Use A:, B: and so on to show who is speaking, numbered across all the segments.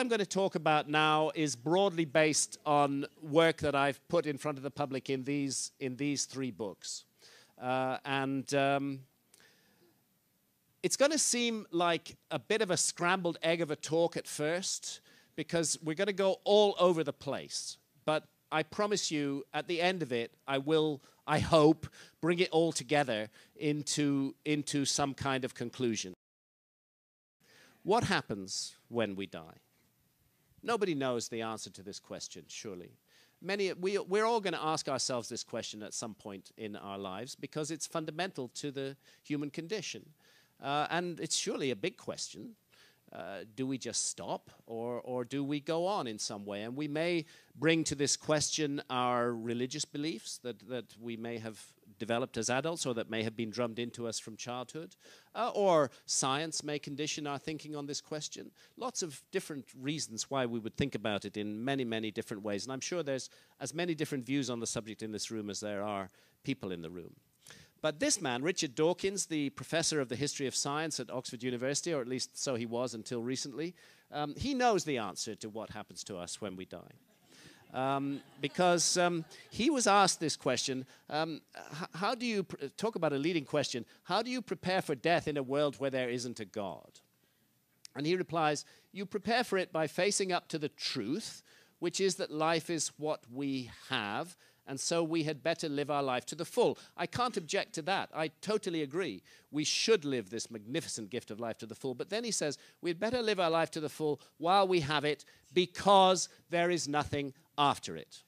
A: I'm going to talk about now is broadly based on work that I've put in front of the public in these 3 books. It's going to seem like a bit of a scrambled egg of a talk at first, because we're going to go all over the place. But I promise you, at the end of it, I will, I hope, bring it all together into some kind of conclusion. What happens when we die? Nobody knows the answer to this question, surely. We're all going to ask ourselves this question at some point in our lives, because it's fundamental to the human condition. And it's surely a big question. Do we just stop, or do we go on in some way? And we may bring to this question our religious beliefs that we may have developed as adults, or that may have been drummed into us from childhood, or science may condition our thinking on this question. Lots of different reasons why we would think about it in many, many different ways. And I'm sure there's as many different views on the subject in this room as there are people in the room. But this man, Richard Dawkins, the professor of the history of science at Oxford University, or at least so he was until recently, he knows the answer to what happens to us when we die. Because he was asked this question, how do you, talk about a leading question, how do you prepare for death in a world where there isn't a God? And he replies, you prepare for it by facing up to the truth, which is that life is what we have, and so we had better live our life to the full. I can't object to that. I totally agree. We should live this magnificent gift of life to the full. But then he says, we'd better live our life to the full while we have it, because there is nothing after it.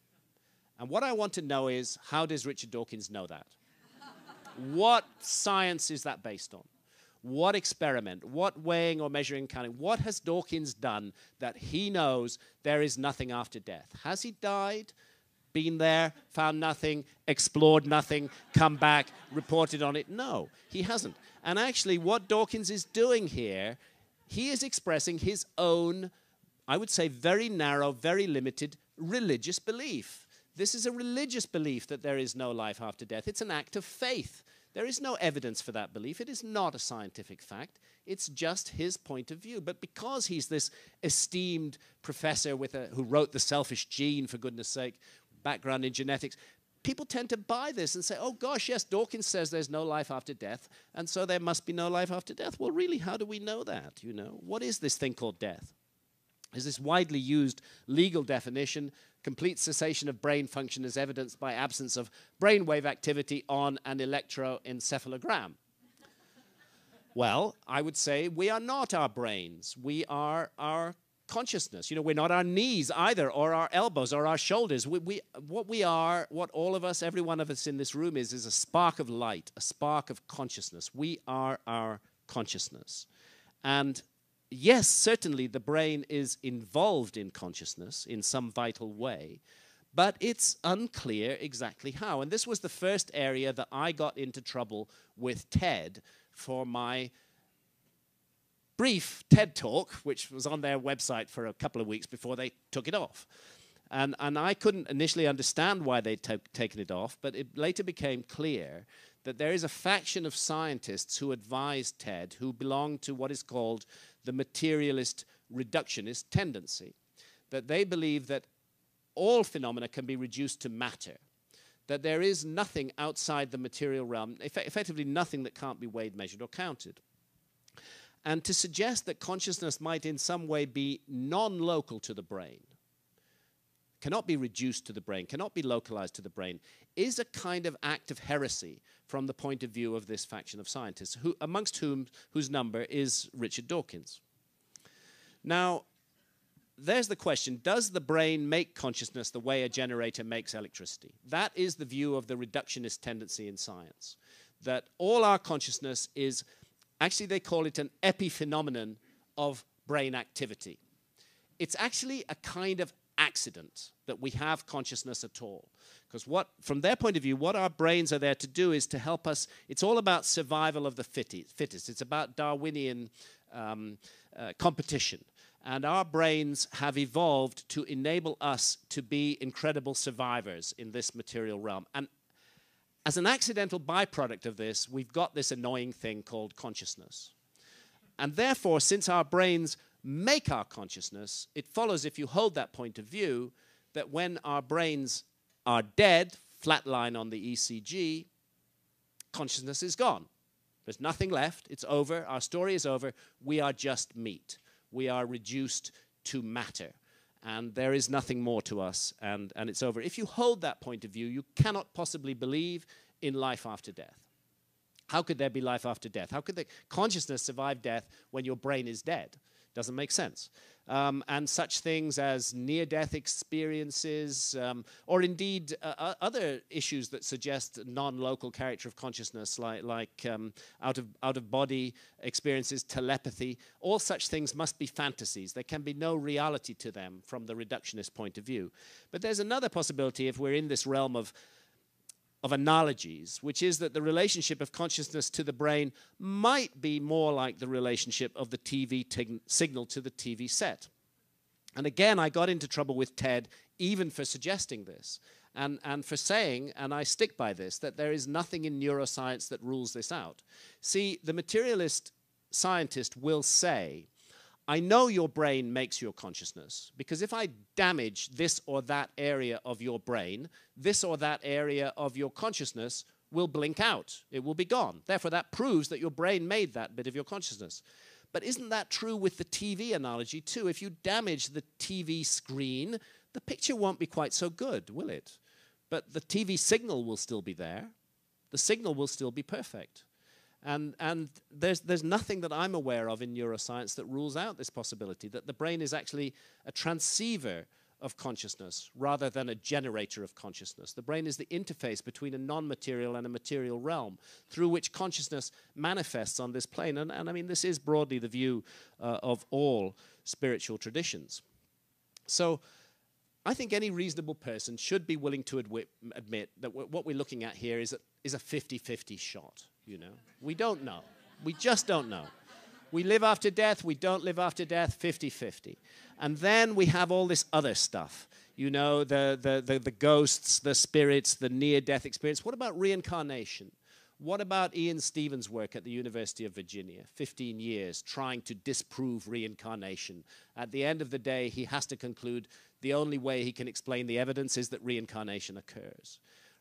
A: And what I want to know is, how does Richard Dawkins know that? What science is that based on? What experiment? What weighing or measuring, counting? What has Dawkins done that he knows there is nothing after death? Has he died? Been there, found nothing, explored nothing, come back, reported on it? No, he hasn't. And actually what Dawkins is doing here, he is expressing his own, I would say, very narrow, very limited religious belief. This is a religious belief that there is no life after death. It's an act of faith. There is no evidence for that belief. It is not a scientific fact. It's just his point of view. But because he's this esteemed professor who wrote The Selfish Gene, for goodness sake, background in genetics, people tend to buy this and say, oh gosh, yes, Dawkins says there's no life after death, and so there must be no life after death. Well, really, how do we know that, you know? What is this thing called death? Is this widely used legal definition, complete cessation of brain function as evidenced by absence of brainwave activity on an electroencephalogram? Well, I would say we are not our brains. We are our consciousness. You know, we're not our knees either, or our elbows, or our shoulders. What we are, what all of us, every one of us in this room is a spark of light, a spark of consciousness. We are our consciousness. And yes, certainly the brain is involved in consciousness in some vital way, but it's unclear exactly how. And this was the first area that I got into trouble with TED for my brief TED talk, which was on their website for a couple of weeks before they took it off. And I couldn't initially understand why they'd taken it off, but it later became clear that there is a faction of scientists who advised TED who belong to what is called the materialist reductionist tendency, that they believe that all phenomena can be reduced to matter, that there is nothing outside the material realm, effectively nothing that can't be weighed, measured, or counted. And to suggest that consciousness might in some way be non-local to the brain, cannot be reduced to the brain, cannot be localized to the brain, is a kind of act of heresy from the point of view of this faction of scientists, whose number is Richard Dawkins. Now, there's the question, does the brain make consciousness the way a generator makes electricity? That is the view of the reductionist tendency in science, that all our consciousness is, actually they call it an epiphenomenon of brain activity. It's actually a kind of accident that we have consciousness at all. Because from their point of view, what our brains are there to do is to help us. It's all about survival of the fittest. It's about Darwinian competition. And our brains have evolved to enable us to be incredible survivors in this material realm. And as an accidental byproduct of this, we've got this annoying thing called consciousness. And therefore, since our brains make our consciousness, it follows, if you hold that point of view, that when our brains are dead, flatline on the ECG, consciousness is gone. There's nothing left. It's over. Our story is over. We are just meat. We are reduced to matter. And there is nothing more to us, and it's over. If you hold that point of view, you cannot possibly believe in life after death. How could there be life after death? How could the consciousness survive death when your brain is dead? Doesn't make sense. And such things as near-death experiences, or indeed other issues that suggest non-local character of consciousness, like out-of-body experiences, telepathy, all such things must be fantasies. There can be no reality to them from the reductionist point of view. But there's another possibility if we're in this realm of analogies, which is that the relationship of consciousness to the brain might be more like the relationship of the TV signal to the TV set. And again, I got into trouble with Ted even for suggesting this and for saying, and I stick by this, that there is nothing in neuroscience that rules this out. See, the materialist scientist will say, I know your brain makes your consciousness, because if I damage this or that area of your brain, this or that area of your consciousness will blink out. It will be gone. Therefore, that proves that your brain made that bit of your consciousness. But isn't that true with the TV analogy too? If you damage the TV screen, the picture won't be quite so good, will it? But the TV signal will still be there. The signal will still be perfect. And there's nothing that I'm aware of in neuroscience that rules out this possibility, that the brain is actually a transceiver of consciousness rather than a generator of consciousness. The brain is the interface between a non-material and a material realm through which consciousness manifests on this plane. And I mean, this is broadly the view of all spiritual traditions. So I think any reasonable person should be willing to admit that what we're looking at here is a 50-50 shot. You know, we don't know. We just don't know. We live after death. We don't live after death. 50-50. And then we have all this other stuff. You know, the ghosts, the spirits, the near-death experience. What about reincarnation? What about Ian Stevens' work at the University of Virginia? 15 years trying to disprove reincarnation. At the end of the day, he has to conclude the only way he can explain the evidence is that reincarnation occurs.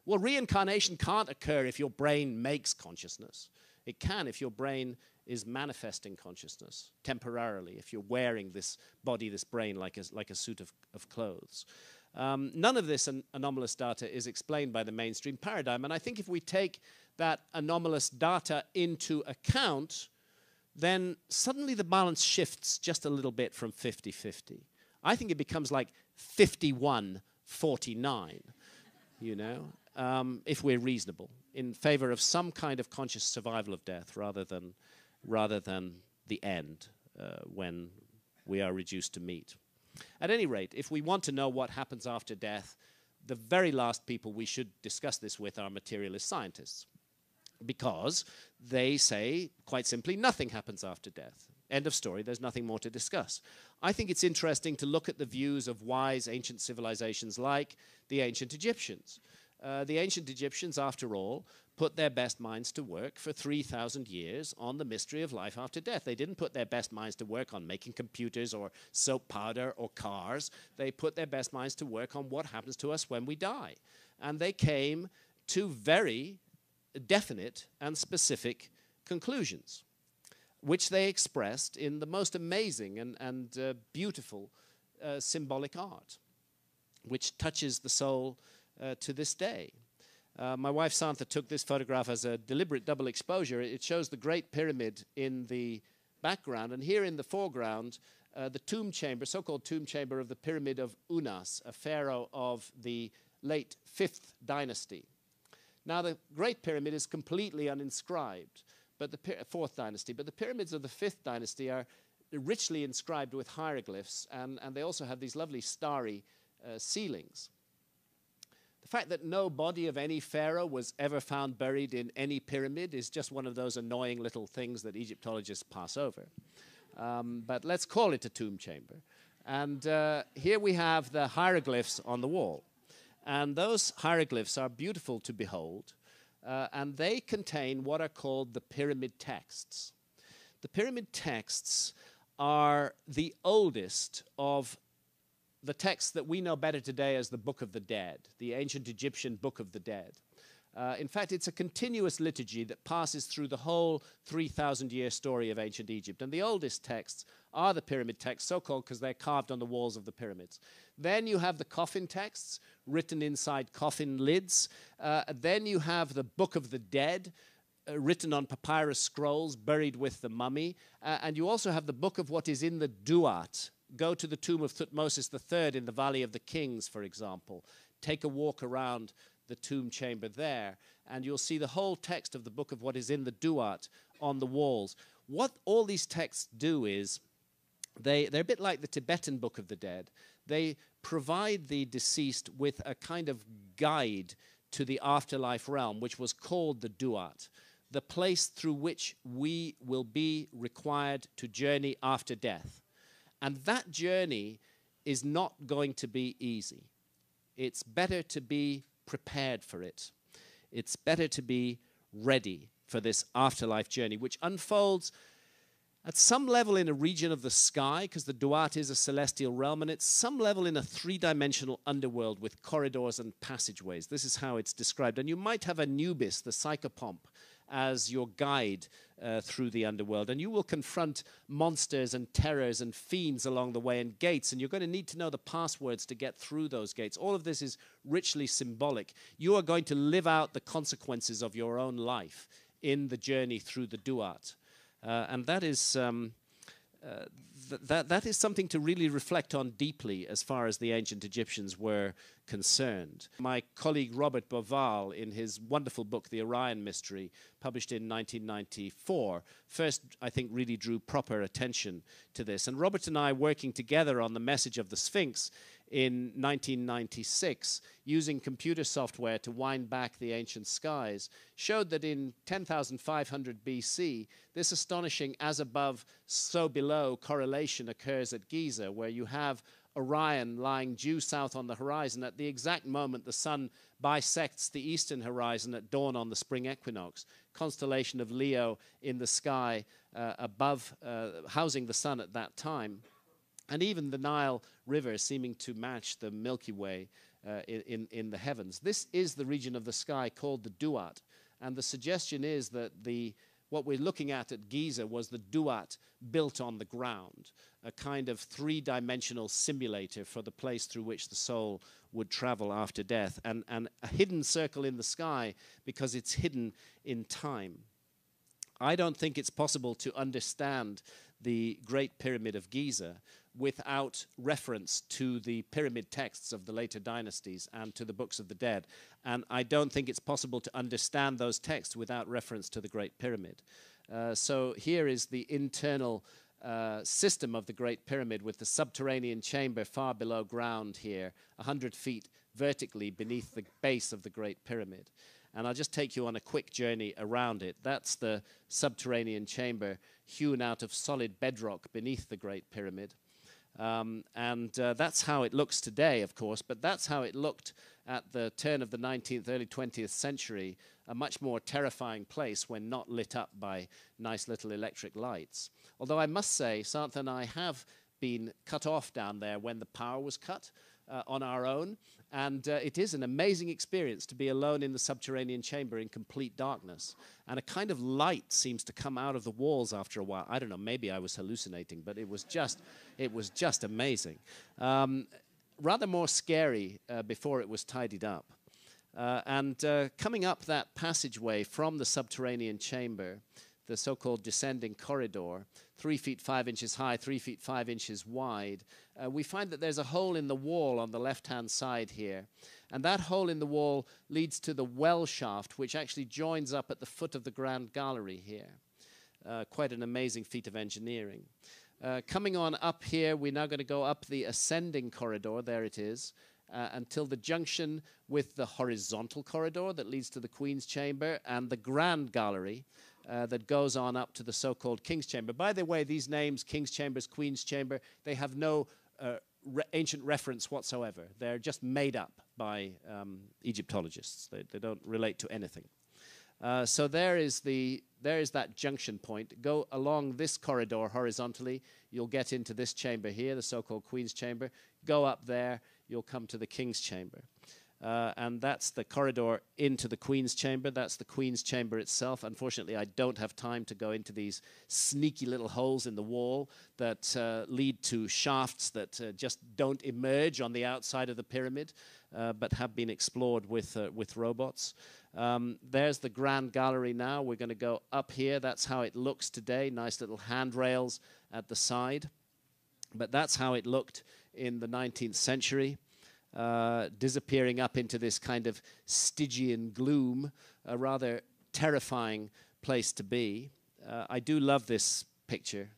A: Well, reincarnation can't occur if your brain makes consciousness. It can if your brain is manifesting consciousness temporarily, if you're wearing this body, this brain, like a suit of clothes. None of this anomalous data is explained by the mainstream paradigm. And I think if we take that anomalous data into account, then suddenly the balance shifts just a little bit from 50-50. I think it becomes like 51-49, you know? If we're reasonable, in favor of some kind of conscious survival of death rather than the end when we are reduced to meat. At any rate, if we want to know what happens after death, the very last people we should discuss this with are materialist scientists, because they say, quite simply, nothing happens after death. End of story. There's nothing more to discuss. I think it's interesting to look at the views of wise ancient civilizations like the ancient Egyptians. The ancient Egyptians, after all, put their best minds to work for 3,000 years on the mystery of life after death. They didn't put their best minds to work on making computers or soap powder or cars. They put their best minds to work on what happens to us when we die. And they came to very definite and specific conclusions, which they expressed in the most amazing and beautiful symbolic art, which touches the soul to this day. My wife Santha took this photograph as a deliberate double exposure. It shows the Great Pyramid in the background, and here in the foreground, the tomb chamber, so-called tomb chamber of the Pyramid of Unas, a pharaoh of the late 5th dynasty. Now, the Great Pyramid is completely uninscribed, but the 4th dynasty, but the pyramids of the 5th dynasty are richly inscribed with hieroglyphs, and they also have these lovely starry ceilings. The fact that no body of any pharaoh was ever found buried in any pyramid is just one of those annoying little things that Egyptologists pass over. But let's call it a tomb chamber. And here we have the hieroglyphs on the wall. And those hieroglyphs are beautiful to behold. And they contain what are called the pyramid texts. The pyramid texts are the oldest of the texts that we know better today as the Book of the Dead, the ancient Egyptian Book of the Dead. In fact, it's a continuous liturgy that passes through the whole 3,000-year story of ancient Egypt. And the oldest texts are the pyramid texts, so-called because they're carved on the walls of the pyramids. Then you have the coffin texts written inside coffin lids. Then you have the Book of the Dead, written on papyrus scrolls, buried with the mummy. And you also have the book of what is in the Duat. Go to the tomb of Thutmosis III in the Valley of the Kings, for example. Take a walk around the tomb chamber there, and you'll see the whole text of the book of what is in the Duat on the walls. What all these texts do is, they're a bit like the Tibetan Book of the Dead. They provide the deceased with a kind of guide to the afterlife realm, which was called the Duat, the place through which we will be required to journey after death. And that journey is not going to be easy. It's better to be prepared for it. It's better to be ready for this afterlife journey, which unfolds at some level in a region of the sky, because the Duat is a celestial realm, and at some level in a three-dimensional underworld with corridors and passageways. This is how it's described. And you might have Anubis, the psychopomp, as your guide through the underworld. And you will confront monsters and terrors and fiends along the way, and gates, and you're going to need to know the passwords to get through those gates. All of this is richly symbolic. You are going to live out the consequences of your own life in the journey through the Duat. And that is that is something to really reflect on deeply as far as the ancient Egyptians were concerned. My colleague Robert Boval, in his wonderful book, The Orion Mystery, published in 1994, first, I think, really drew proper attention to this. And Robert and I, working together on the message of the Sphinx in 1996, using computer software to wind back the ancient skies, showed that in 10,500 BC, this astonishing as above, so below correlation occurs at Giza, where you have Orion lying due south on the horizon. At the exact moment the sun bisects the eastern horizon at dawn on the spring equinox, constellation of Leo in the sky above, housing the sun at that time. And even the Nile River seeming to match the Milky Way in the heavens. This is the region of the sky called the Duat. And the suggestion is that what we're looking at Giza was the Duat built on the ground, a kind of three-dimensional simulator for the place through which the soul would travel after death, and a hidden circle in the sky because it's hidden in time. I don't think it's possible to understand the Great Pyramid of Giza without reference to the pyramid texts of the later dynasties and to the books of the dead. And I don't think it's possible to understand those texts without reference to the Great Pyramid. So here is the internal system of the Great Pyramid, with the subterranean chamber far below ground here, 100 feet vertically beneath the base of the Great Pyramid. And I'll just take you on a quick journey around it. That's the subterranean chamber hewn out of solid bedrock beneath the Great Pyramid. That's how it looks today, of course, but that's how it looked at the turn of the 19th, early 20th century, a much more terrifying place when not lit up by nice little electric lights. Although I must say, Santha and I have been cut off down there when the power was cut on our own, and it is an amazing experience to be alone in the subterranean chamber in complete darkness. And a kind of light seems to come out of the walls after a while. I don't know, maybe I was hallucinating, but it was just amazing. Rather more scary before it was tidied up. Coming up that passageway from the subterranean chamber, the so-called descending corridor, 3 feet 5 inches high, 3 feet 5 inches wide, we find that there's a hole in the wall on the left-hand side here. And that hole in the wall leads to the well shaft, which actually joins up at the foot of the Grand Gallery here. Quite an amazing feat of engineering. Coming on up here, we're now going to go up the ascending corridor, there it is, until the junction with the horizontal corridor that leads to the Queen's Chamber and the Grand Gallery that goes on up to the so-called King's Chamber. By the way, these names, King's Chambers, Queen's Chamber, they have no ancient reference whatsoever. They're just made up by Egyptologists. They don't relate to anything. So there is that junction point. Go along this corridor horizontally, you'll get into this chamber here, the so-called Queen's Chamber. Go up there, you'll come to the King's Chamber. And that's the corridor into the Queen's Chamber. That's the Queen's Chamber itself. Unfortunately, I don't have time to go into these sneaky little holes in the wall that lead to shafts that just don't emerge on the outside of the pyramid, but have been explored with robots. There's the Grand Gallery now. We're going to go up here. That's how it looks today. Nice little handrails at the side. But that's how it looked in the 19th century. Disappearing up into this kind of Stygian gloom, a rather terrifying place to be. I do love this picture,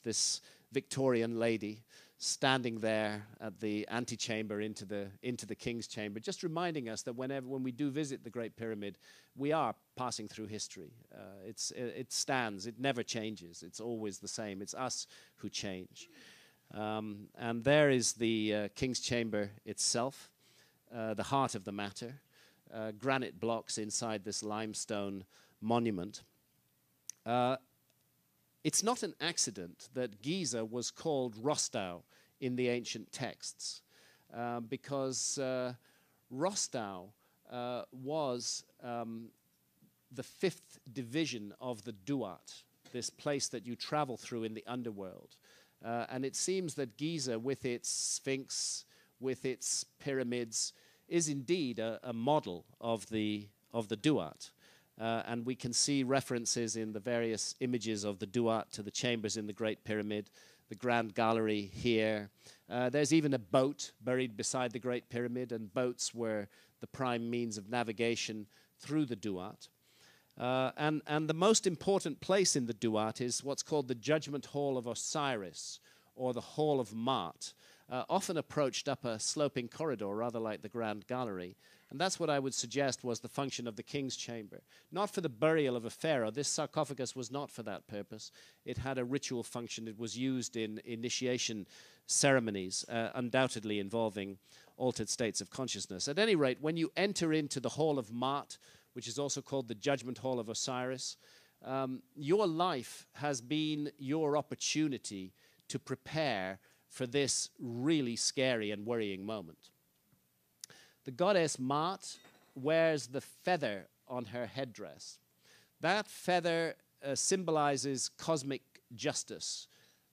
A: this Victorian lady standing there at the antechamber into the King's Chamber, just reminding us that when we do visit the Great Pyramid, we are passing through history. It stands, it never changes, it's always the same. It's us who change. And there is the King's Chamber itself, the heart of the matter, granite blocks inside this limestone monument. It's not an accident that Giza was called Rostau in the ancient texts, because Rostau was the fifth division of the Duat, this place that you travel through in the underworld. And it seems that Giza, with its sphinx, with its pyramids, is indeed a model of the Duat. And we can see references in the various images of the Duat to the chambers in the Great Pyramid, the Grand Gallery here. There's even a boat buried beside the Great Pyramid, and boats were the prime means of navigation through the Duat. And the most important place in the Duat is what's called the Judgment Hall of Osiris, or the Hall of Ma'at, often approached up a sloping corridor, rather like the Grand Gallery. And that's what I would suggest was the function of the King's Chamber. Not for the burial of a pharaoh. This sarcophagus was not for that purpose. It had a ritual function. It was used in initiation ceremonies, undoubtedly involving altered states of consciousness. At any rate, when you enter into the Hall of Ma'at, which is also called the Judgment Hall of Osiris, your life has been your opportunity to prepare for this really scary and worrying moment. The goddess Ma'at wears the feather on her headdress. That feather symbolizes cosmic justice,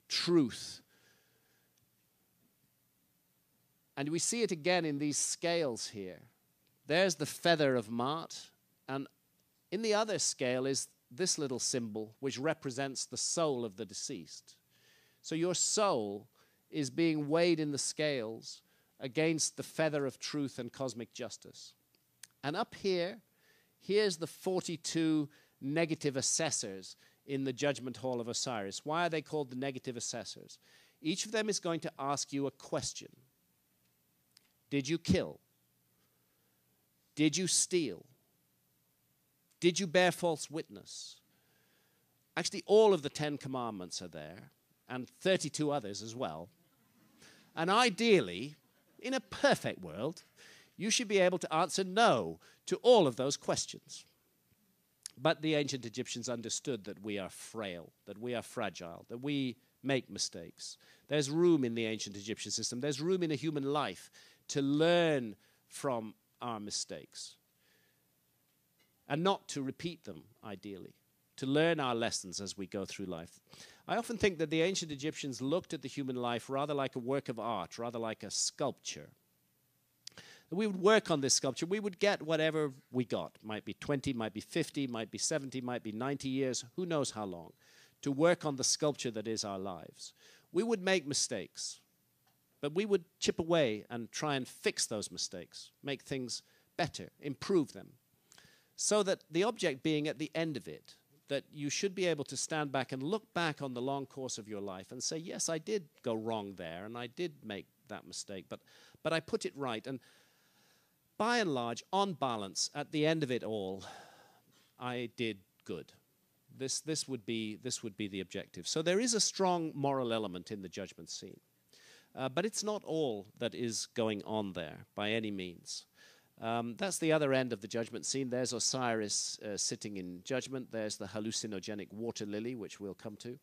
A: truth. And we see it again in these scales here. There's the feather of Ma'at, and in the other scale is this little symbol, which represents the soul of the deceased. So your soul is being weighed in the scales against the feather of truth and cosmic justice. And up here, here's the 42 negative assessors in the Judgment Hall of Osiris. Why are they called the negative assessors? Each of them is going to ask you a question. Did you kill? Did you steal? Did you bear false witness? Actually, all of the 10 commandments are there, and 32 others as well. And ideally, in a perfect world, you should be able to answer no to all of those questions. But the ancient Egyptians understood that we are frail, that we are fragile, that we make mistakes. There's room in the ancient Egyptian system, there's room in a human life to learn from our mistakes. And not to repeat them, ideally. To learn our lessons as we go through life. I often think that the ancient Egyptians looked at the human life rather like a work of art, rather like a sculpture. We would work on this sculpture. We would get whatever we got. Might be 20, might be 50, might be 70, might be 90 years, who knows how long, to work on the sculpture that is our lives. We would make mistakes, but we would chip away and try and fix those mistakes, make things better, improve them, so that the object being at the end of it, that you should be able to stand back and look back on the long course of your life and say, yes, I did go wrong there, and I did make that mistake, but I put it right. And by and large, on balance, at the end of it all, I did good. This would be the objective. So there is a strong moral element in the judgment scene. But it's not all that is going on there by any means. That's the other end of the judgment scene. There's Osiris sitting in judgment. There's the hallucinogenic water lily, which we'll come to.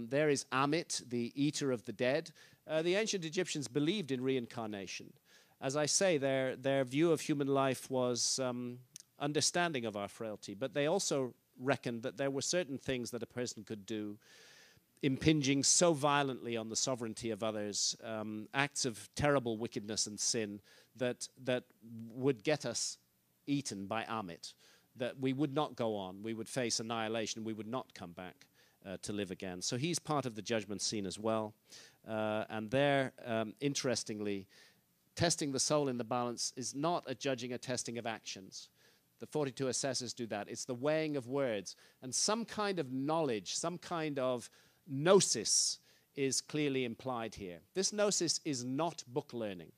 A: There is Amit, the eater of the dead. The ancient Egyptians believed in reincarnation. As I say, their view of human life was understanding of our frailty, but they also reckoned that there were certain things that a person could do impinging so violently on the sovereignty of others, acts of terrible wickedness and sin that would get us eaten by Amit, that we would not go on, we would face annihilation, we would not come back to live again. So he's part of the judgment scene as well. And there, interestingly, testing the soul in the balance is not a judging, a testing of actions. The 42 assessors do that. It's the weighing of words. And some kind of knowledge, some kind of gnosis is clearly implied here. This gnosis is not book learning.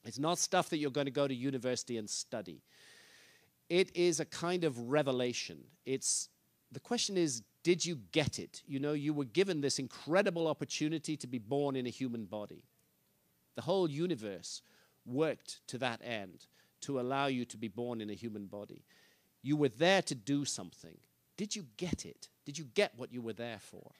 A: It's not stuff that you're going to go to university and study. It is a kind of revelation. The question is, did you get it? You know, you were given this incredible opportunity to be born in a human body. The whole universe worked to that end, to allow you to be born in a human body. You were there to do something. Did you get it? Did you get what you were there for?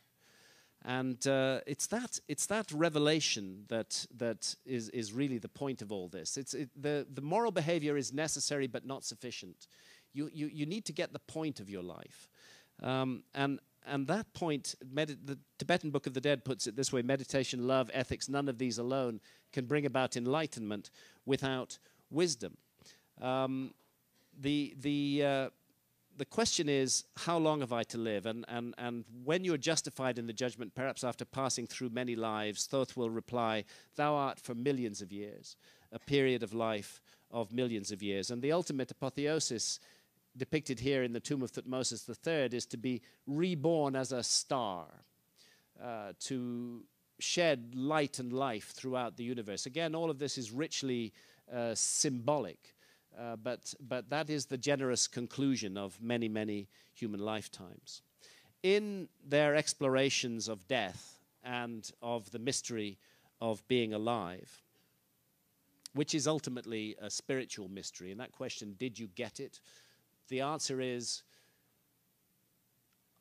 A: And it's that revelation that is really the point of all this. The moral behavior is necessary but not sufficient. You need to get the point of your life. And that point, the Tibetan Book of the Dead puts it this way: meditation, love, ethics, none of these alone can bring about enlightenment without wisdom. The question is, how long have I to live? And when you're justified in the judgment, perhaps after passing through many lives, Thoth will reply, thou art for millions of years, a period of life of millions of years. And the ultimate apotheosis depicted here in the tomb of Thutmose III is to be reborn as a star, to shed light and life throughout the universe. Again, all of this is richly symbolic, but that is the generous conclusion of many, many human lifetimes. In their explorations of death and of the mystery of being alive, which is ultimately a spiritual mystery, and that question, did you get it? The answer is,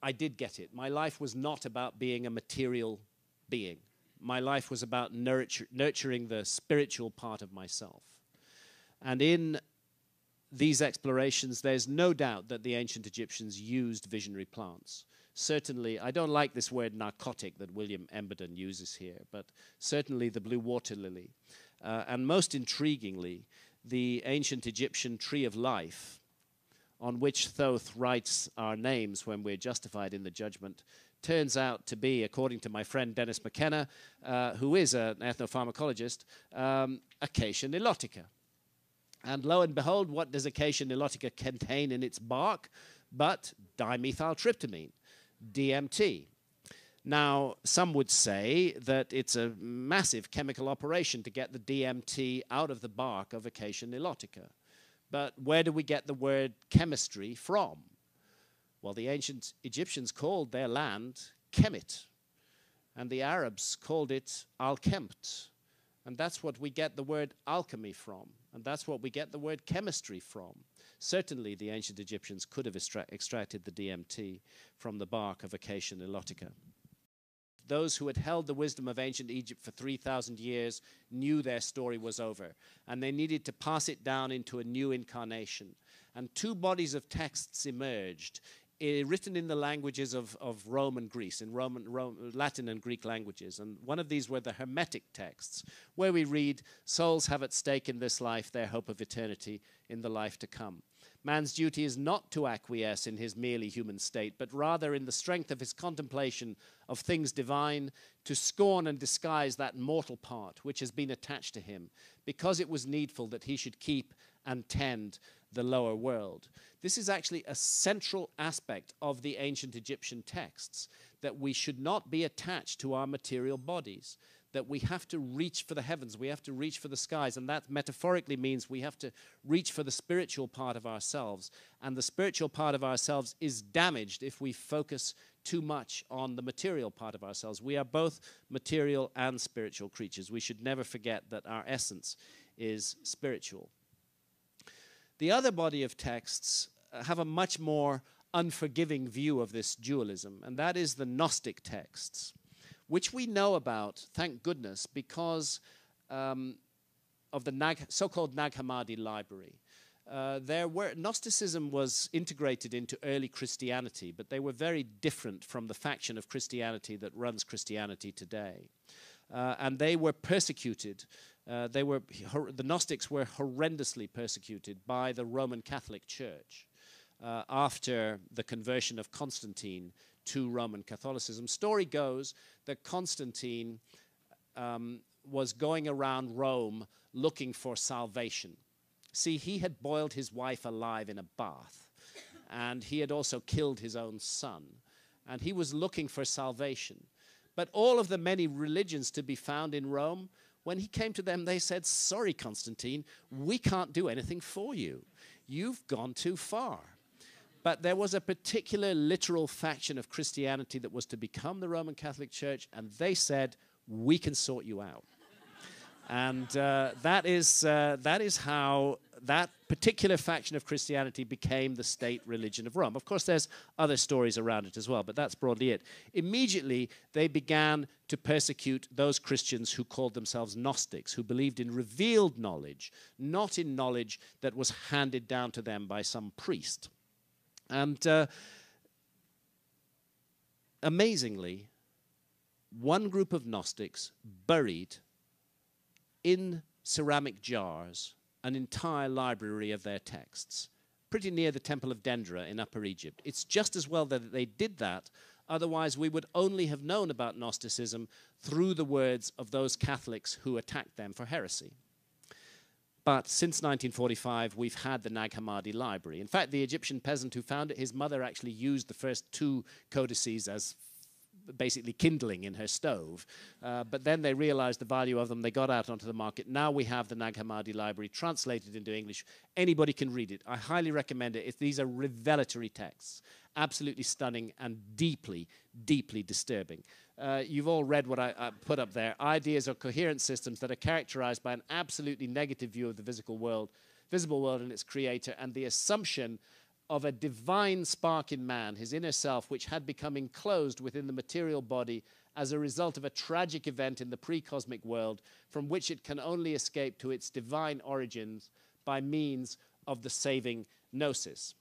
A: I did get it. My life was not about being a material being. My life was about nurturing the spiritual part of myself. And in these explorations, there's no doubt that the ancient Egyptians used visionary plants. Certainly, I don't like this word narcotic that William Emberden uses here, but certainly the blue water lily. And most intriguingly, the ancient Egyptian tree of life, on which Thoth writes our names when we're justified in the judgment, turns out to be, according to my friend Dennis McKenna, who is an ethnopharmacologist, Acacia nilotica. And lo and behold, what does Acacia nilotica contain in its bark but dimethyltryptamine, DMT? Now, some would say that it's a massive chemical operation to get the DMT out of the bark of Acacia nilotica. But where do we get the word chemistry from? Well, the ancient Egyptians called their land Kemet, and the Arabs called it Alkemt. And that's what we get the word alchemy from, and that's what we get the word chemistry from. Certainly, the ancient Egyptians could have extracted the DMT from the bark of Acacia nilotica. Those who had held the wisdom of ancient Egypt for 3,000 years knew their story was over, and they needed to pass it down into a new incarnation. And two bodies of texts emerged, written in the languages of Rome and Greece, in Latin and Greek languages. And one of these were the Hermetic texts, where we read, souls have at stake in this life their hope of eternity in the life to come. Man's duty is not to acquiesce in his merely human state, but rather in the strength of his contemplation of things divine, to scorn and disguise that mortal part which has been attached to him, because it was needful that he should keep and tend the lower world. This is actually a central aspect of the ancient Egyptian texts, that we should not be attached to our material bodies, that we have to reach for the heavens, we have to reach for the skies, and that metaphorically means we have to reach for the spiritual part of ourselves. And the spiritual part of ourselves is damaged if we focus too much on the material part of ourselves. We are both material and spiritual creatures. We should never forget that our essence is spiritual. The other body of texts have a much more unforgiving view of this dualism, and that is the Gnostic texts, which we know about, thank goodness, because of the so-called Nag Hammadi library. Gnosticism was integrated into early Christianity, but they were very different from the faction of Christianity that runs Christianity today. And they were persecuted. The Gnostics were horrendously persecuted by the Roman Catholic Church after the conversion of Constantine to Roman Catholicism. Story goes that Constantine was going around Rome looking for salvation. See, he had boiled his wife alive in a bath, and he had also killed his own son, and he was looking for salvation. But all of the many religions to be found in Rome, when he came to them, they said, "Sorry, Constantine, we can't do anything for you. You've gone too far." But there was a particular literal faction of Christianity that was to become the Roman Catholic Church, and they said, "We can sort you out." And that is how that particular faction of Christianity became the state religion of Rome. Of course, there's other stories around it as well, but that's broadly it. Immediately, they began to persecute those Christians who called themselves Gnostics, who believed in revealed knowledge, not in knowledge that was handed down to them by some priest. And amazingly, one group of Gnostics buried in ceramic jars an entire library of their texts, pretty near the Temple of Dendra in Upper Egypt. It's just as well that they did that, otherwise we would only have known about Gnosticism through the words of those Catholics who attacked them for heresy. But since 1945, we've had the Nag Hammadi library. In fact, the Egyptian peasant who found it, his mother actually used the first 2 codices as basically kindling in her stove. But then they realized the value of them. They got out onto the market. Now we have the Nag Hammadi library translated into English. Anybody can read it. I highly recommend it. These are revelatory texts, absolutely stunning and deeply, deeply disturbing. You've all read what I put up there. Ideas or coherent systems that are characterized by an absolutely negative view of the visible world and its creator, and the assumption of a divine spark in man, his inner self, which had become enclosed within the material body as a result of a tragic event in the pre-cosmic world, from which it can only escape to its divine origins by means of the saving gnosis.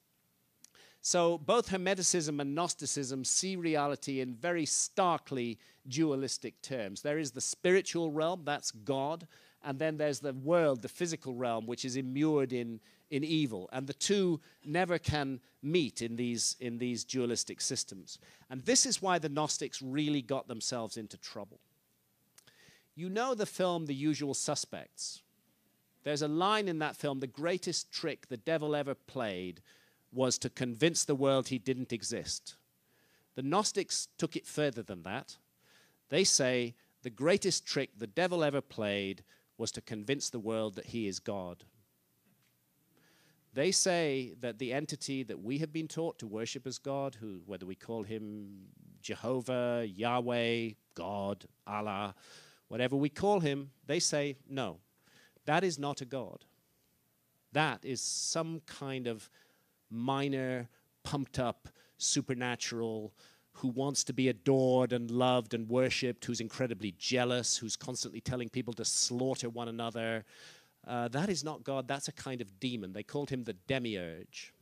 A: So both Hermeticism and Gnosticism see reality in very starkly dualistic terms. There is the spiritual realm, that's God, and then there's the world, the physical realm, which is immured in evil. And the two never can meet in these dualistic systems. And this is why the Gnostics really got themselves into trouble. You know the film The Usual Suspects. There's a line in that film, the greatest trick the devil ever played was to convince the world he didn't exist. The Gnostics took it further than that. They say the greatest trick the devil ever played was to convince the world that he is God. They say that the entity that we have been taught to worship as God, whether we call him Jehovah, Yahweh, God, Allah, whatever we call him, they say, no, that is not a God. That is some kind of minor, pumped-up, supernatural, who wants to be adored and loved and worshipped, who's incredibly jealous, who's constantly telling people to slaughter one another. That is not God. That's a kind of demon. They called him the demiurge.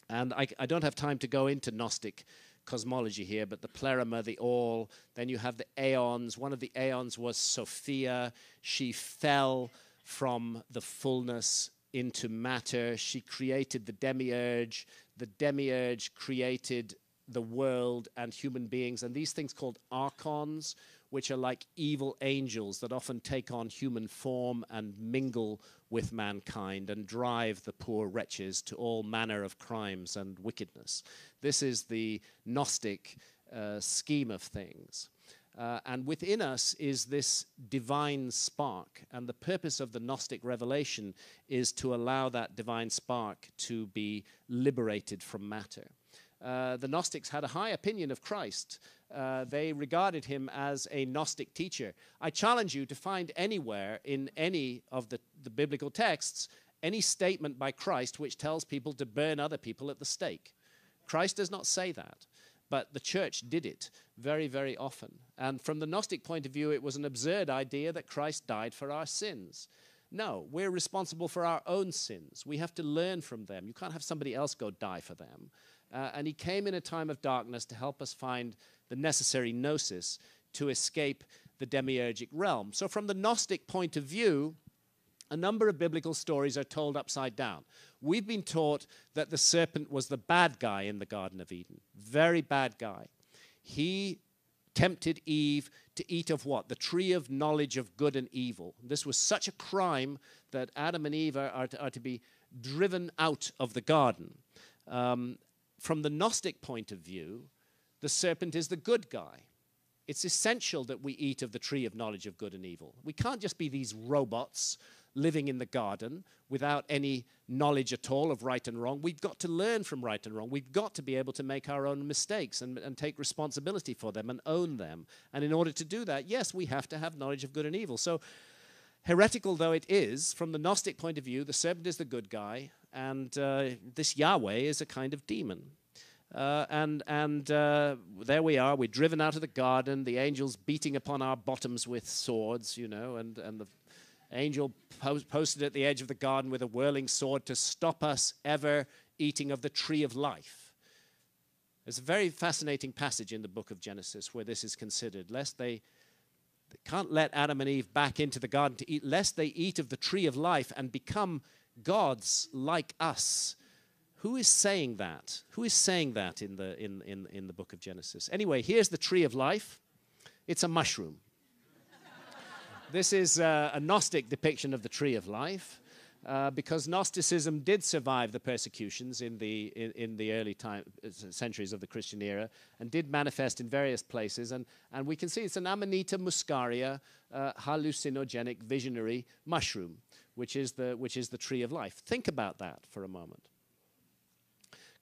A: And I don't have time to go into Gnostic cosmology here, but the pleroma, the all, then you have the aeons. One of the aeons was Sophia. She fell from the fullness into matter. She created the demiurge. The demiurge created the world and human beings, and these things called archons, which are like evil angels that often take on human form and mingle with mankind and drive the poor wretches to all manner of crimes and wickedness. This is the Gnostic scheme of things. And within us is this divine spark, and the purpose of the Gnostic revelation is to allow that divine spark to be liberated from matter. The Gnostics had a high opinion of Christ. They regarded him as a Gnostic teacher. I challenge you to find anywhere in any of the biblical texts any statement by Christ which tells people to burn other people at the stake. Christ does not say that, but the church did it very, very often. And from the Gnostic point of view, it was an absurd idea that Christ died for our sins. No, we're responsible for our own sins. We have to learn from them. You can't have somebody else go die for them. And he came in a time of darkness to help us find the necessary gnosis to escape the demiurgic realm. So from the Gnostic point of view, a number of biblical stories are told upside down. We've been taught that the serpent was the bad guy in the Garden of Eden. Very bad guy. He tempted Eve to eat of what? The tree of knowledge of good and evil. This was such a crime that Adam and Eve are to be driven out of the garden. From the Gnostic point of view, the serpent is the good guy. It's essential that we eat of the tree of knowledge of good and evil. We can't just be these robots living in the garden without any knowledge at all of right and wrong. We've got to learn from right and wrong. We've got to be able to make our own mistakes and take responsibility for them and own them. And in order to do that, yes, we have to have knowledge of good and evil. So heretical though it is, from the Gnostic point of view, the serpent is the good guy, and this Yahweh is a kind of demon. There we are, we're driven out of the garden, the angels beating upon our bottoms with swords, you know, and the angel posted at the edge of the garden with a whirling sword to stop us ever eating of the tree of life. There's a very fascinating passage in the book of Genesis where this is considered, lest they can't let Adam and Eve back into the garden to eat, lest they eat of the tree of life and become gods like us. Who is saying that? Who is saying that in the book of Genesis? Anyway, here's the tree of life. It's a mushroom. This is a Gnostic depiction of the tree of life, because Gnosticism did survive the persecutions in the early centuries of the Christian era and did manifest in various places. And we can see it's an Amanita muscaria, hallucinogenic visionary mushroom, which is the tree of life. Think about that for a moment.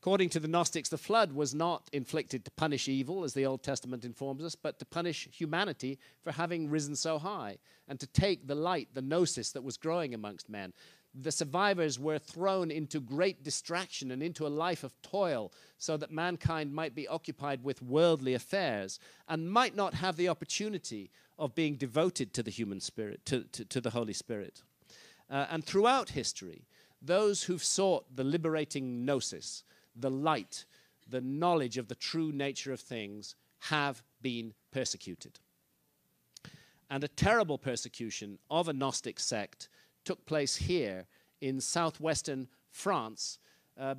A: According to the Gnostics, the flood was not inflicted to punish evil, as the Old Testament informs us, but to punish humanity for having risen so high and to take the light, the gnosis that was growing amongst men. The survivors were thrown into great distraction and into a life of toil so that mankind might be occupied with worldly affairs and might not have the opportunity of being devoted to the human spirit, to the Holy Spirit. And throughout history, those who've sought the liberating gnosis, the light, the knowledge of the true nature of things, have been persecuted. And a terrible persecution of a Gnostic sect took place here in southwestern France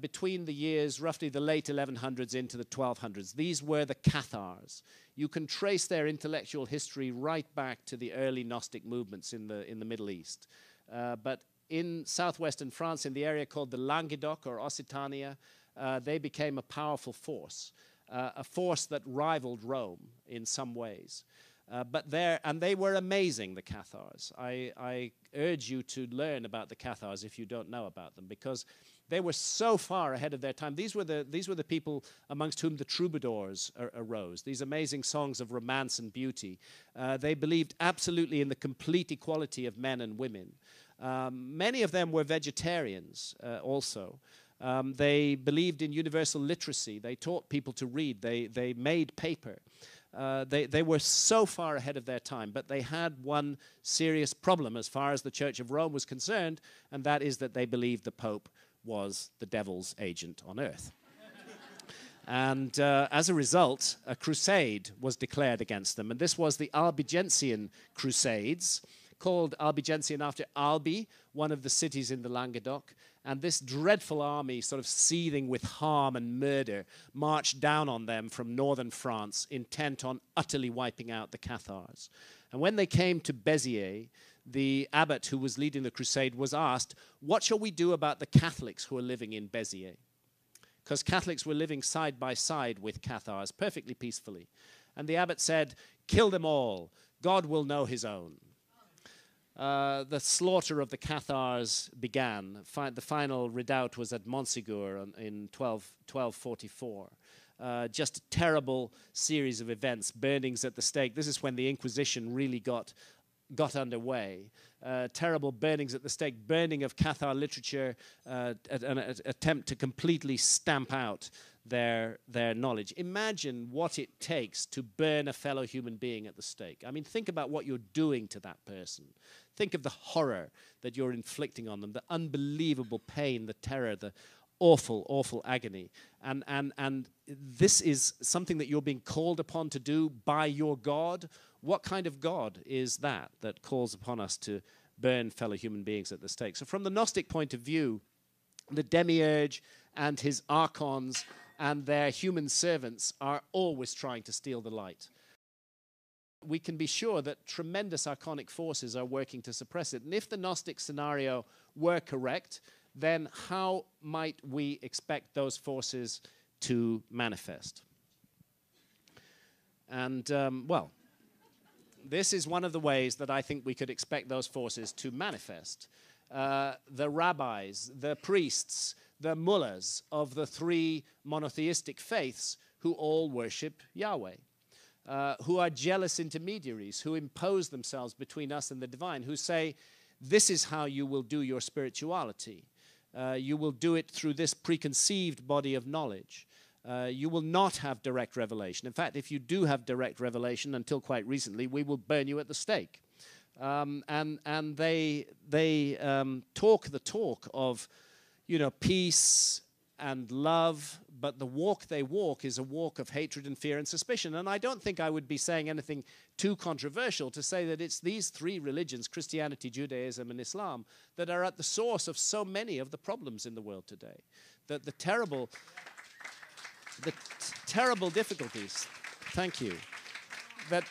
A: between the years, roughly the late 1100s into the 1200s. These were the Cathars. You can trace their intellectual history right back to the early Gnostic movements in the Middle East. But in southwestern France, in the area called the Languedoc or Occitania, they became a powerful force, a force that rivaled Rome in some ways. And they were amazing, the Cathars. I urge you to learn about the Cathars if you don't know about them, because they were so far ahead of their time. These were the people amongst whom the troubadours arose, these amazing songs of romance and beauty. They believed absolutely in the complete equality of men and women. Many of them were vegetarians also. They believed in universal literacy. They taught people to read. They made paper. They were so far ahead of their time, but they had one serious problem as far as the Church of Rome was concerned, and that is that they believed the Pope was the devil's agent on earth. And as a result, a crusade was declared against them, and this was the Albigensian Crusades, called Albigensian after Albi, one of the cities in the Languedoc. And this dreadful army, sort of seething with harm and murder, marched down on them from northern France, intent on utterly wiping out the Cathars. And when they came to Béziers, the abbot who was leading the crusade was asked, what shall we do about the Catholics who are living in Béziers? Because Catholics were living side by side with Cathars perfectly peacefully. And the abbot said, kill them all. God will know his own. The slaughter of the Cathars began. The final redoubt was at Montségur in 1244. Just a terrible series of events, burnings at the stake. This is when the Inquisition really got underway. terrible burnings at the stake, burning of Cathar literature, an attempt to completely stamp out their knowledge. Imagine what it takes to burn a fellow human being at the stake. I mean, think about what you're doing to that person. Think of the horror that you're inflicting on them, the unbelievable pain, the terror, the awful, awful agony. And this is something that you're being called upon to do by your God. What kind of God is that calls upon us to burn fellow human beings at the stake? So from the Gnostic point of view, the demiurge and his archons and their human servants are always trying to steal the light. We can be sure that tremendous archonic forces are working to suppress it. And if the Gnostic scenario were correct, then how might we expect those forces to manifest? And, well, this is one of the ways that I think we could expect those forces to manifest. The rabbis, the priests, the mullahs of the three monotheistic faiths who all worship Yahweh, who are jealous intermediaries, who impose themselves between us and the divine, who say, this is how you will do your spirituality. You will do it through this preconceived body of knowledge. You will not have direct revelation. In fact, if you do have direct revelation, until quite recently, we will burn you at the stake. And they talk the talk of, peace and love, but the walk they walk is a walk of hatred and fear and suspicion. And I don't think I would be saying anything too controversial to say that it's these three religions, Christianity, Judaism, and Islam, that are at the source of so many of the problems in the world today. That the terrible difficulties, thank you, that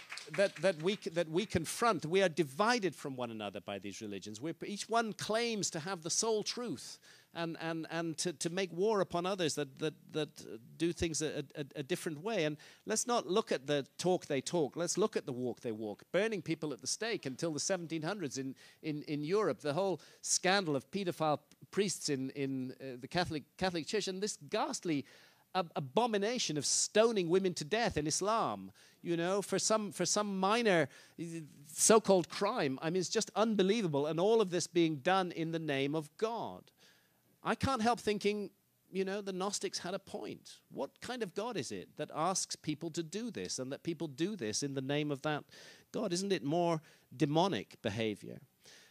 A: we confront. We are divided from one another by these religions. Each one claims to have the sole truth and to make war upon others that do things a different way. And let's not look at the talk they talk. Let's look at the walk they walk. Burning people at the stake until the 1700s in Europe. The whole scandal of pedophile priests in the Catholic Church, and this ghastly abomination of stoning women to death in Islam, for some minor so-called crime. I mean, it's just unbelievable. And all of this being done in the name of God. I can't help thinking, the Gnostics had a point. What kind of God is it that asks people to do this and that people do this in the name of that God? Isn't it more demonic behavior?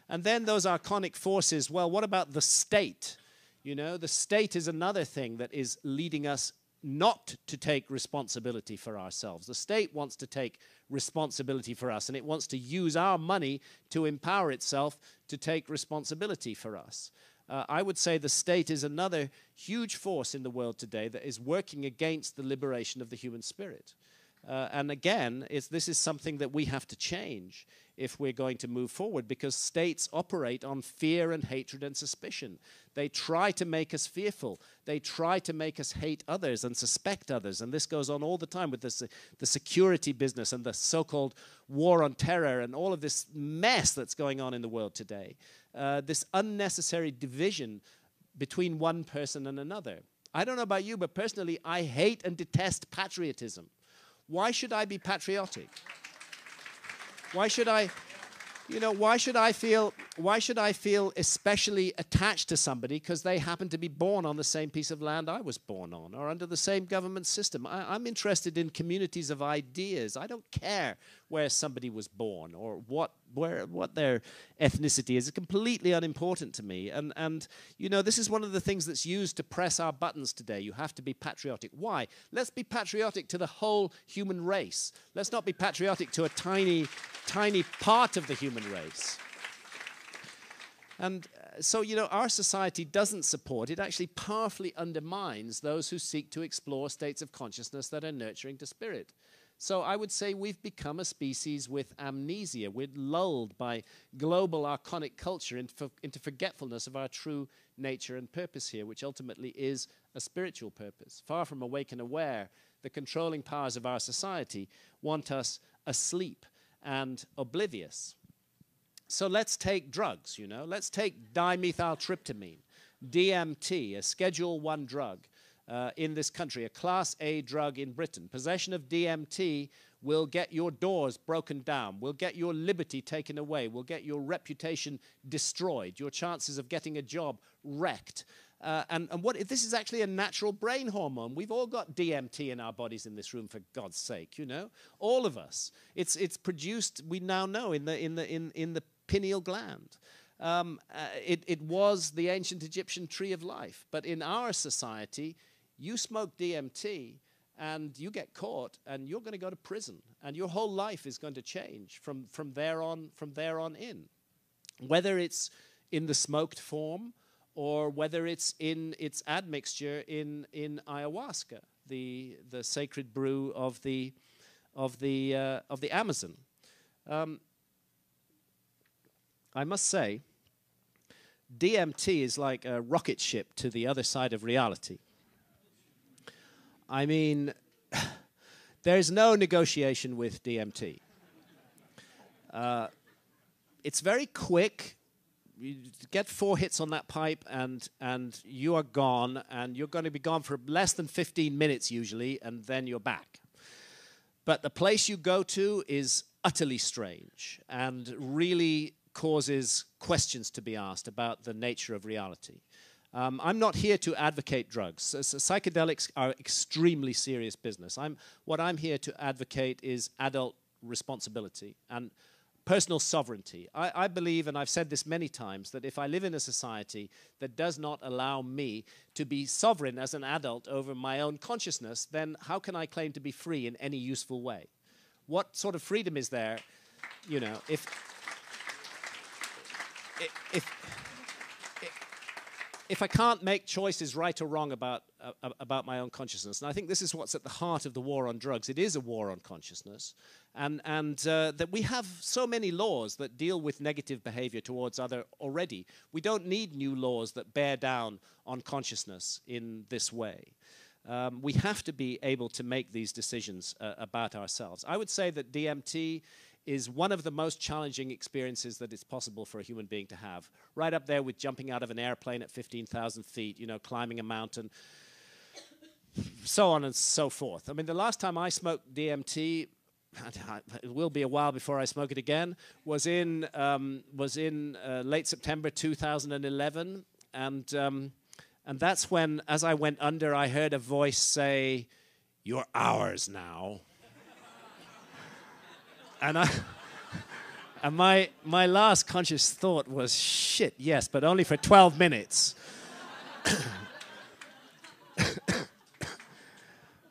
A: And then those archonic forces, well, what about the state? The state is another thing that is leading us not to take responsibility for ourselves. The state wants to take responsibility for us, and it wants to use our money to empower itself to take responsibility for us. I would say the state is another huge force in the world today that is working against the liberation of the human spirit. And again, this is something that we have to change if we're going to move forward, because states operate on fear and hatred and suspicion. They try to make us fearful. They try to make us hate others and suspect others. And this goes on all the time with the security business and the so-called war on terror and all of this mess that's going on in the world today. This unnecessary division between one person and another. I don't know about you, but personally, I hate and detest patriotism. Why should I be patriotic? Why should I feel especially attached to somebody because they happen to be born on the same piece of land I was born on or under the same government system? I'm interested in communities of ideas. I don't care where somebody was born or what their ethnicity is. It's completely unimportant to me. And this is one of the things that's used to press our buttons today. You have to be patriotic. Why? Let's be patriotic to the whole human race. Let's not be patriotic to a tiny part of the human race. And so, our society doesn't support, it actually powerfully undermines those who seek to explore states of consciousness that are nurturing to spirit. So I would say we've become a species with amnesia. We're lulled by global archonic culture into forgetfulness of our true nature and purpose here, which ultimately is a spiritual purpose. Far from awake and aware, the controlling powers of our society want us asleep and oblivious. So let's take drugs, Let's take dimethyltryptamine, DMT, a Schedule I drug. in this country, a Class A drug in Britain. Possession of DMT will get your doors broken down, will get your liberty taken away, will get your reputation destroyed, your chances of getting a job wrecked. And this is actually a natural brain hormone. We've all got DMT in our bodies in this room, for God's sake, you know, all of us. It's produced, we now know, in the pineal gland. It was the ancient Egyptian tree of life. But in our society, you smoke DMT and you get caught and you're going to go to prison. And your whole life is going to change from there on in. Whether it's in the smoked form or whether it's in its admixture in ayahuasca, the sacred brew of the Amazon. I must say, DMT is like a rocket ship to the other side of reality. I mean, there's no negotiation with DMT. It's very quick. You get 4 hits on that pipe and you are gone, and you're going to be gone for less than 15 minutes usually, and then you're back. But the place you go to is utterly strange and really causes questions to be asked about the nature of reality. I'm not here to advocate drugs. Psychedelics are extremely serious business. What I'm here to advocate is adult responsibility and personal sovereignty. I believe, and I've said this many times, that if I live in a society that does not allow me to be sovereign as an adult over my own consciousness, then how can I claim to be free in any useful way? What sort of freedom is there, you know, if I can't make choices right or wrong about my own consciousness? And I think this is what's at the heart of the war on drugs. It is a war on consciousness. And that we have so many laws that deal with negative behavior towards other already. We don't need new laws that bear down on consciousness in this way. We have to be able to make these decisions about ourselves. I would say that DMT is one of the most challenging experiences that it's possible for a human being to have. Right up there with jumping out of an airplane at 15,000 feet, you know, climbing a mountain, so on and so forth. I mean, the last time I smoked DMT, it will be a while before I smoke it again, was in late September 2011. And that's when, as I went under, I heard a voice say, "You're ours now." And my last conscious thought was, shit, yes, but only for 12 minutes.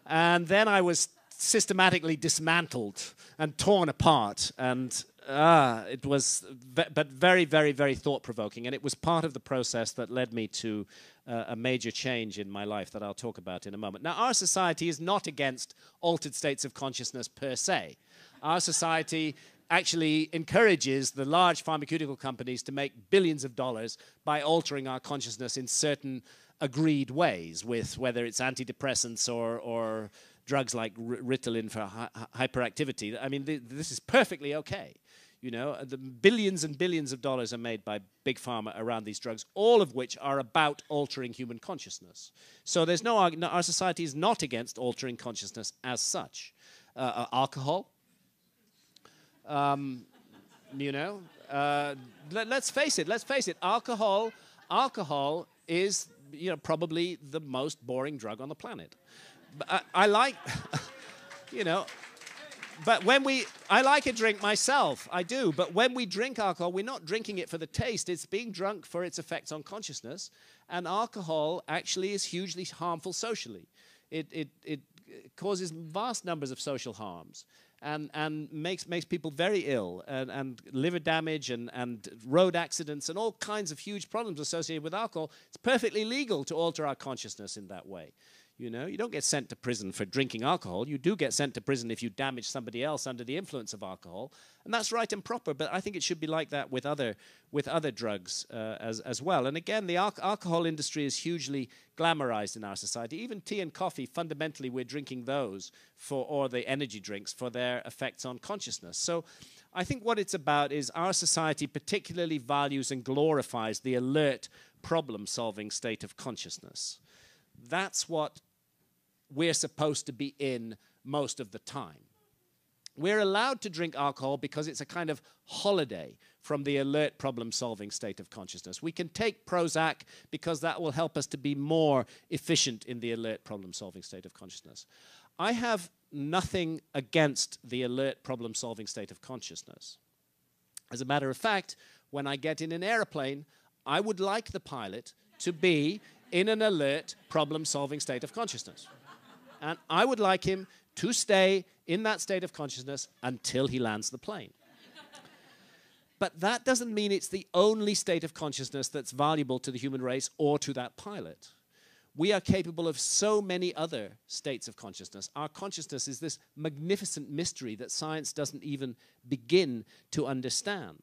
A: And then I was systematically dismantled and torn apart, and it was but very, very, very thought-provoking, and it was part of the process that led me to a major change in my life that I'll talk about in a moment. Now, our society is not against altered states of consciousness per se. Our society actually encourages the large pharmaceutical companies to make billions of dollars by altering our consciousness in certain agreed ways, with whether it's antidepressants or drugs like Ritalin for hyperactivity. I mean, this is perfectly okay. You know, the billions and billions of dollars are made by big pharma around these drugs, all of which are about altering human consciousness. So there's no argument. Our society is not against altering consciousness as such. Alcohol. You know, let's face it. Alcohol is, you know, probably the most boring drug on the planet. I like, you know, but I like a drink myself, I do. But when we drink alcohol, we're not drinking it for the taste. It's being drunk for its effects on consciousness. And alcohol actually is hugely harmful socially. It causes vast numbers of social harms. And makes people very ill, and liver damage and road accidents and all kinds of huge problems associated with alcohol. It's perfectly legal to alter our consciousness in that way. You know, you don't get sent to prison for drinking alcohol. You do get sent to prison if you damage somebody else under the influence of alcohol, and that's right and proper. But I think it should be like that with other drugs as well. And again, the alcohol industry is hugely glamorized in our society. Even tea and coffee, fundamentally, we're drinking those or the energy drinks for their effects on consciousness. So I think what it's about is our society particularly values and glorifies the alert, problem-solving state of consciousness. That's what we're supposed to be in most of the time. We're allowed to drink alcohol because it's a kind of holiday from the alert problem-solving state of consciousness. We can take Prozac because that will help us to be more efficient in the alert problem-solving state of consciousness. I have nothing against the alert problem-solving state of consciousness. As a matter of fact, when I get in an airplane, I would like the pilot to be in an alert problem-solving state of consciousness. And I would like him to stay in that state of consciousness until he lands the plane. But that doesn't mean it's the only state of consciousness that's valuable to the human race or to that pilot. We are capable of so many other states of consciousness. Our consciousness is this magnificent mystery that science doesn't even begin to understand.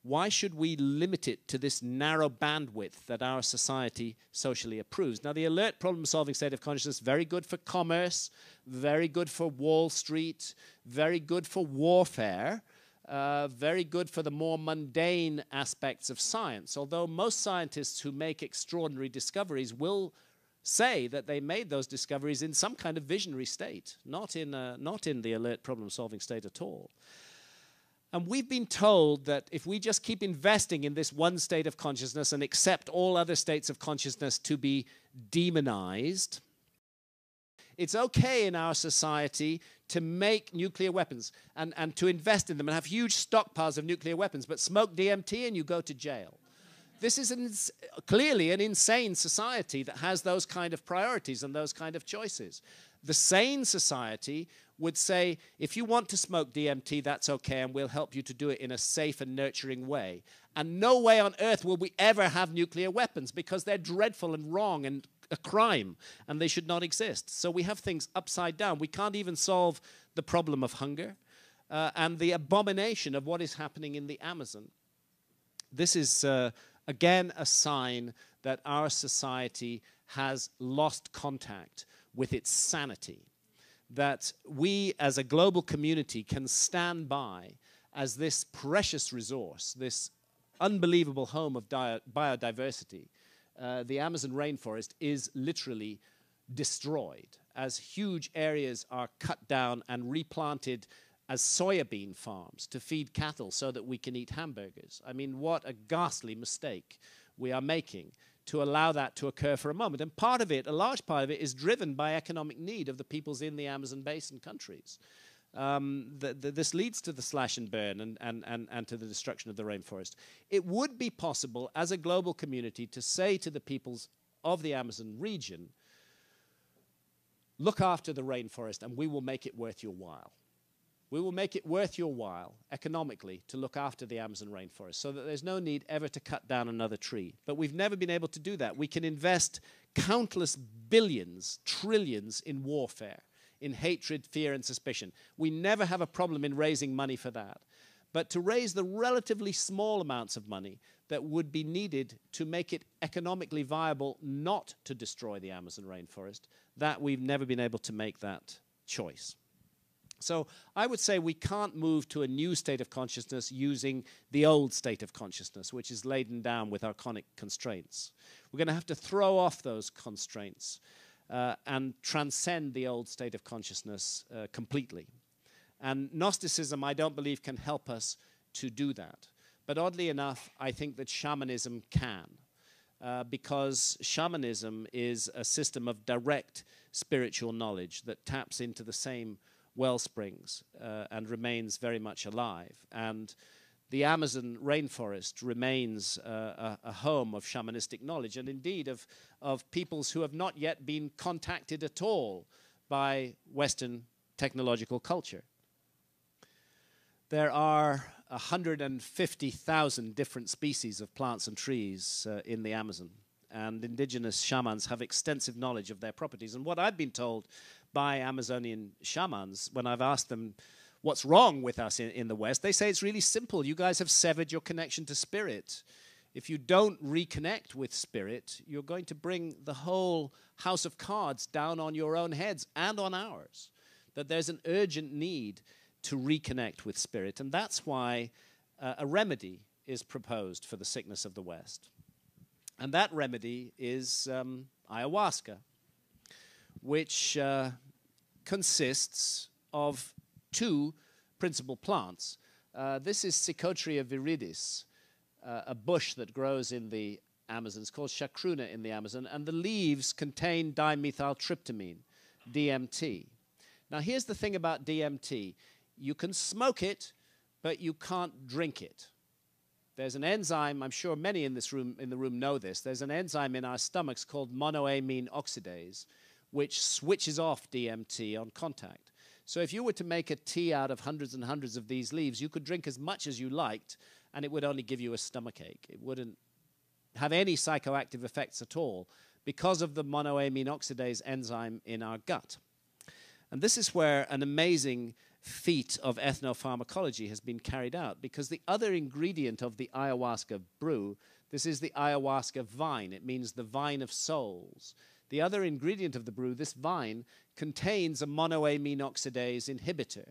A: Why should we limit it to this narrow bandwidth that our society socially approves? Now, the alert problem-solving state of consciousness, very good for commerce, very good for Wall Street, very good for warfare, very good for the more mundane aspects of science, although most scientists who make extraordinary discoveries will say that they made those discoveries in some kind of visionary state, not in the alert problem-solving state at all. And we've been told that if we just keep investing in this one state of consciousness and accept all other states of consciousness to be demonized, it's okay in our society to make nuclear weapons and to invest in them and have huge stockpiles of nuclear weapons, but smoke DMT and you go to jail. This is clearly an insane society that has those kind of priorities and those kind of choices. The sane society would say, if you want to smoke DMT, that's okay, and we'll help you to do it in a safe and nurturing way. And no way on earth will we ever have nuclear weapons because they're dreadful and wrong and a crime, and they should not exist. So we have things upside down. We can't even solve the problem of hunger and the abomination of what is happening in the Amazon. This is, again, a sign that our society has lost contact with its sanity, that we as a global community can stand by as this precious resource, this unbelievable home of biodiversity. The Amazon rainforest is literally destroyed as huge areas are cut down and replanted as soybean farms to feed cattle so that we can eat hamburgers. I mean, what a ghastly mistake we are making to allow that to occur for a moment. And part of it, a large part of it, is driven by economic need of the peoples in the Amazon basin countries. This leads to the slash and burn and to the destruction of the rainforest. It would be possible as a global community to say to the peoples of the Amazon region, look after the rainforest and we will make it worth your while. We will make it worth your while economically to look after the Amazon rainforest so that there's no need ever to cut down another tree. But we've never been able to do that. We can invest countless billions, trillions in warfare, in hatred, fear, and suspicion. We never have a problem in raising money for that. But to raise the relatively small amounts of money that would be needed to make it economically viable not to destroy the Amazon rainforest, that we've never been able to make that choice. So I would say we can't move to a new state of consciousness using the old state of consciousness, which is laden down with archonic constraints. We're going to have to throw off those constraints and transcend the old state of consciousness completely. And Gnosticism, I don't believe, can help us to do that. But oddly enough, I think that shamanism can, because shamanism is a system of direct spiritual knowledge that taps into the same well springs and remains very much alive. And the Amazon rainforest remains a home of shamanistic knowledge, and indeed of peoples who have not yet been contacted at all by Western technological culture. There are 150,000 different species of plants and trees in the Amazon, and indigenous shamans have extensive knowledge of their properties. And what I've been told by Amazonian shamans, when I've asked them what's wrong with us in the West, they say it's really simple. You guys have severed your connection to spirit. If you don't reconnect with spirit, you're going to bring the whole house of cards down on your own heads and on ours. That there's an urgent need to reconnect with spirit. And that's why a remedy is proposed for the sickness of the West. And that remedy is ayahuasca. which consists of two principal plants. This is Psychotria viridis, a bush that grows in the Amazon. It's called chacruna in the Amazon, and the leaves contain dimethyltryptamine, DMT. Now, here's the thing about DMT. You can smoke it, but you can't drink it. There's an enzyme, I'm sure many in the room know this. There's an enzyme in our stomachs called monoamine oxidase, which switches off DMT on contact. So if you were to make a tea out of hundreds and hundreds of these leaves, you could drink as much as you liked, and it would only give you a stomachache. It wouldn't have any psychoactive effects at all because of the monoamine oxidase enzyme in our gut. And this is where an amazing feat of ethnopharmacology has been carried out, because the other ingredient of the ayahuasca brew, this is the ayahuasca vine. It means the vine of souls. The other ingredient of the brew, this vine, contains a monoamine oxidase inhibitor.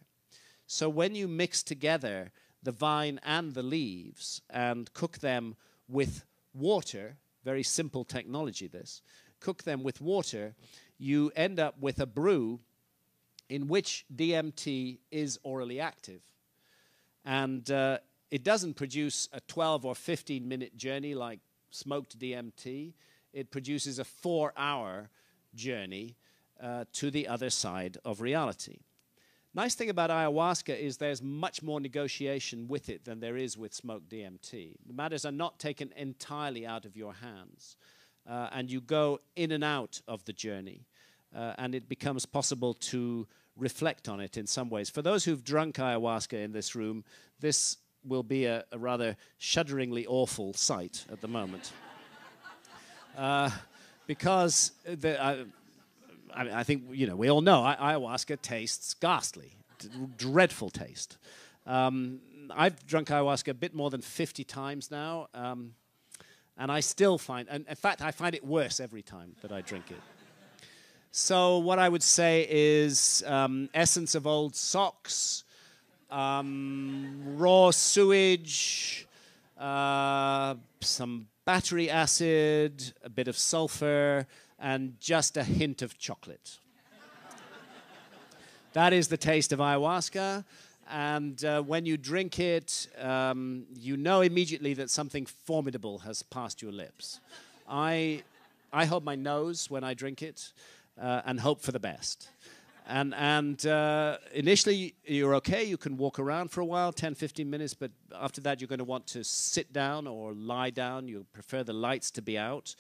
A: So when you mix together the vine and the leaves and cook them with water, very simple technology this, cook them with water, you end up with a brew in which DMT is orally active. And it doesn't produce a 12 or 15-minute journey like smoked DMT. It produces a 4-hour journey to the other side of reality. Nice thing about ayahuasca is there's much more negotiation with it than there is with smoked DMT. The matters are not taken entirely out of your hands, and you go in and out of the journey, and it becomes possible to reflect on it in some ways. For those who've drunk ayahuasca in this room, this will be a rather shudderingly awful sight at the moment. Because I think, you know, we all know ayahuasca tastes ghastly, dreadful taste. I've drunk ayahuasca a bit more than 50 times now, and I still find, and in fact, I find it worse every time that I drink it. So what I would say is essence of old socks, raw sewage, some battery acid, a bit of sulfur, and just a hint of chocolate. That is the taste of ayahuasca, and when you drink it, you know immediately that something formidable has passed your lips. I hold my nose when I drink it, and hope for the best. And initially, you're okay. You can walk around for a while, 10, 15 minutes, but after that, you're going to want to sit down or lie down. You prefer the lights to be out.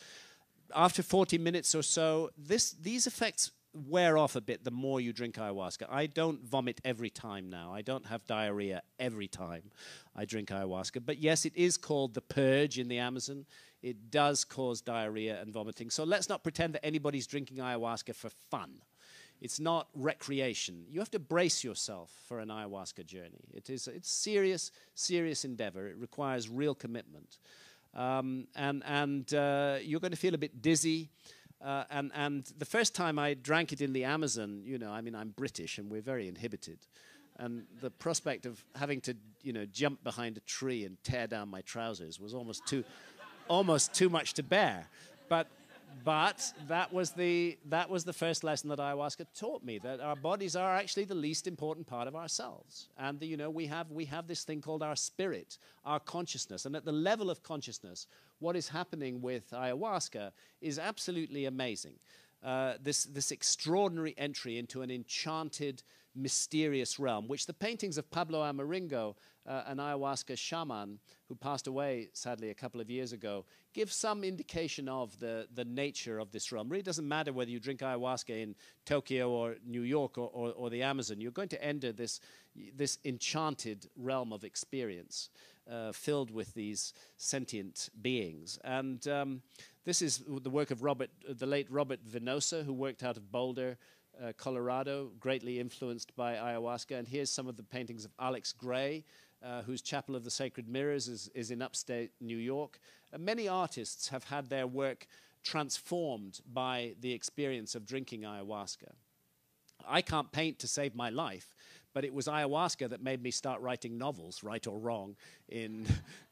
A: After 40 minutes or so, these effects wear off a bit the more you drink ayahuasca. I don't vomit every time now. I don't have diarrhea every time I drink ayahuasca. But yes, it is called the purge in the Amazon. It does cause diarrhea and vomiting. So let's not pretend that anybody's drinking ayahuasca for fun. It's not recreation. You have to brace yourself for an ayahuasca journey. It's serious, serious endeavor. It requires real commitment. And you're going to feel a bit dizzy. And the first time I drank it in the Amazon, you know, I mean, I'm British and we're very inhibited. And the prospect of having to, you know, jump behind a tree and tear down my trousers was almost too much to bear. But that was the first lesson that ayahuasca taught me, that our bodies are actually the least important part of ourselves. And, you know, we have this thing called our spirit, our consciousness. And at the level of consciousness, what is happening with ayahuasca is absolutely amazing. This extraordinary entry into an enchanted, mysterious realm, which the paintings of Pablo Amaringo, an ayahuasca shaman who passed away, sadly, a couple of years ago, give some indication of the nature of this realm. It really doesn't matter whether you drink ayahuasca in Tokyo or New York or the Amazon. You're going to enter this enchanted realm of experience filled with these sentient beings. And this is the work of the late Robert Venosa, who worked out of Boulder, Colorado, greatly influenced by ayahuasca. And here's some of the paintings of Alex Gray, whose Chapel of the Sacred Mirrors is in upstate New York. Many artists have had their work transformed by the experience of drinking ayahuasca. I can't paint to save my life, But it was ayahuasca that made me start writing novels, right or wrong, in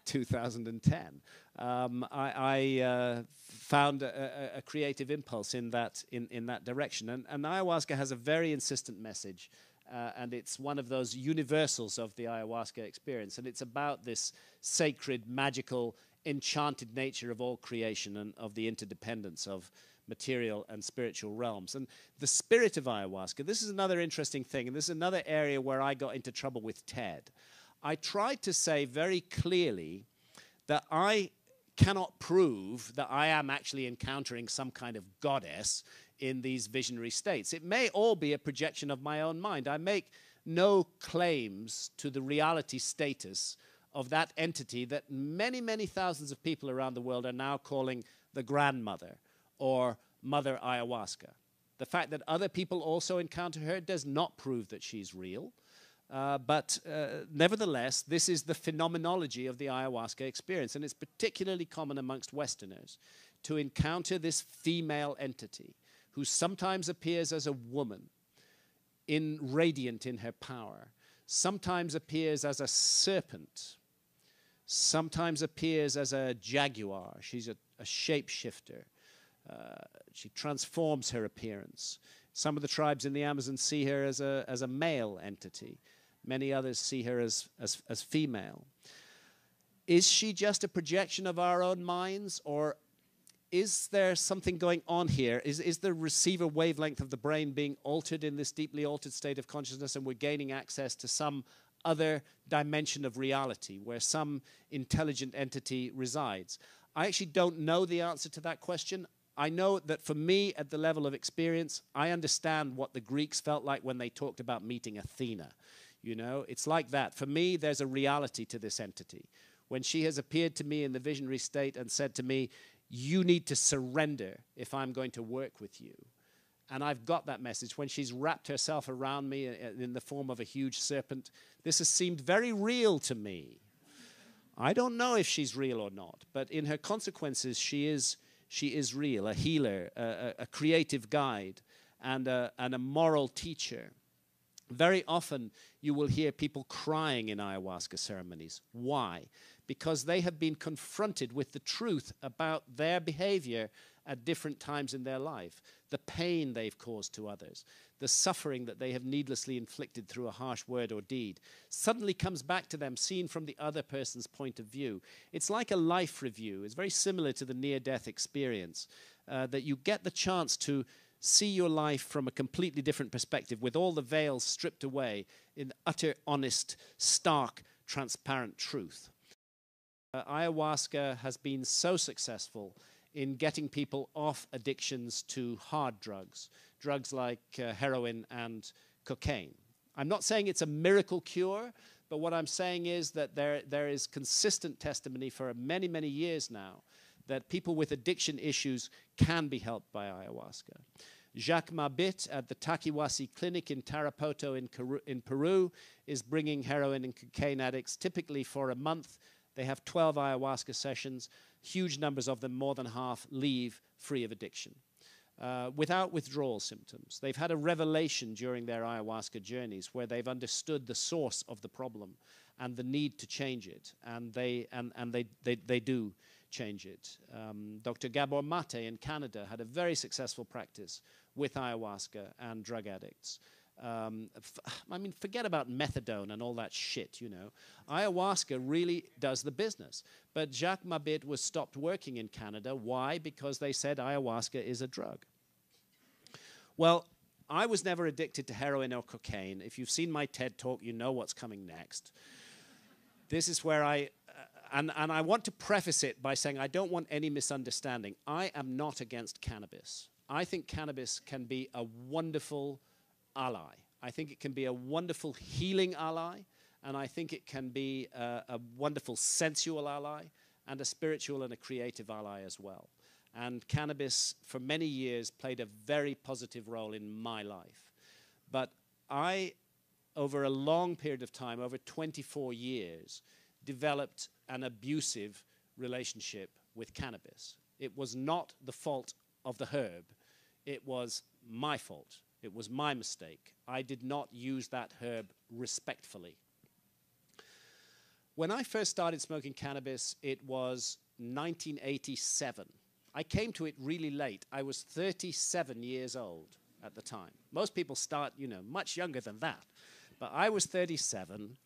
A: 2010. I found a creative impulse in that direction. And ayahuasca has a very insistent message. And it's one of those universals of the ayahuasca experience. And it's about this sacred, magical, enchanted nature of all creation and of the interdependence of material and spiritual realms. And the spirit of ayahuasca, this is another interesting thing, and this is another area where I got into trouble with Ted. I tried to say very clearly that I cannot prove that I am actually encountering some kind of goddess in these visionary states. It may all be a projection of my own mind. I make no claims to the reality status of that entity that many, many thousands of people around the world are now calling the grandmother or Mother Ayahuasca. The fact that other people also encounter her does not prove that she's real. But nevertheless, this is the phenomenology of the ayahuasca experience. And it's particularly common amongst Westerners to encounter this female entity who sometimes appears as a woman, radiant in her power, sometimes appears as a serpent, sometimes appears as a jaguar. She's a shapeshifter. She transforms her appearance. Some of the tribes in the Amazon see her as a male entity. Many others see her as female. Is she just a projection of our own minds, or is there something going on here? Is the receiver wavelength of the brain being altered in this deeply altered state of consciousness, and we're gaining access to some other dimension of reality where some intelligent entity resides? I actually don't know the answer to that question. I know that for me, at the level of experience, I understand what the Greeks felt like when they talked about meeting Athena. You know, it's like that. For me, there's a reality to this entity. When she has appeared to me in the visionary state and said to me, you need to surrender if I'm going to work with you. And I've got that message. When she's wrapped herself around me in the form of a huge serpent, this has seemed very real to me. I don't know if she's real or not, but in her consequences, she is real, a healer, a creative guide, and a moral teacher. Very often, you will hear people crying in ayahuasca ceremonies. Why? Because they have been confronted with the truth about their behavior at different times in their life, the pain they've caused to others, the suffering that they have needlessly inflicted through a harsh word or deed, suddenly comes back to them, seen from the other person's point of view. It's like a life review. It's very similar to the near-death experience, that you get the chance to see your life from a completely different perspective, with all the veils stripped away in utter, honest, stark, transparent truth. Ayahuasca has been so successful in getting people off addictions to hard drugs, drugs like heroin and cocaine. I'm not saying it's a miracle cure, but what I'm saying is that there is consistent testimony for many, many years now that people with addiction issues can be helped by ayahuasca. Jacques Mabit at the Takiwasi Clinic in Tarapoto in Peru is bringing heroin and cocaine addicts typically for a month. They have 12 ayahuasca sessions. Huge numbers of them, more than half, leave free of addiction without withdrawal symptoms. They've had a revelation during their ayahuasca journeys where they've understood the source of the problem and the need to change it, and they do change it. Dr. Gabor Mate in Canada had a very successful practice with ayahuasca and drug addicts. I mean, forget about methadone and all that shit, you know. Ayahuasca really does the business. But Jacques Mabit was stopped working in Canada. Why? Because they said ayahuasca is a drug. Well, I was never addicted to heroin or cocaine. If you've seen my TED Talk, you know what's coming next. This is where and I want to preface it by saying I don't want any misunderstanding. I am not against cannabis. I think cannabis can be a wonderful ally. I think it can be a wonderful healing ally, and I think it can be a wonderful sensual ally, and a spiritual and a creative ally as well. And cannabis, for many years, played a very positive role in my life. But I, over a long period of time, over 24 years, developed an abusive relationship with cannabis. It was not the fault of the herb. It was my fault. It was my mistake. I did not use that herb respectfully. When I first started smoking cannabis, it was 1987. I came to it really late. I was 37 years old at the time. Most people start, much younger than that. But I was 37,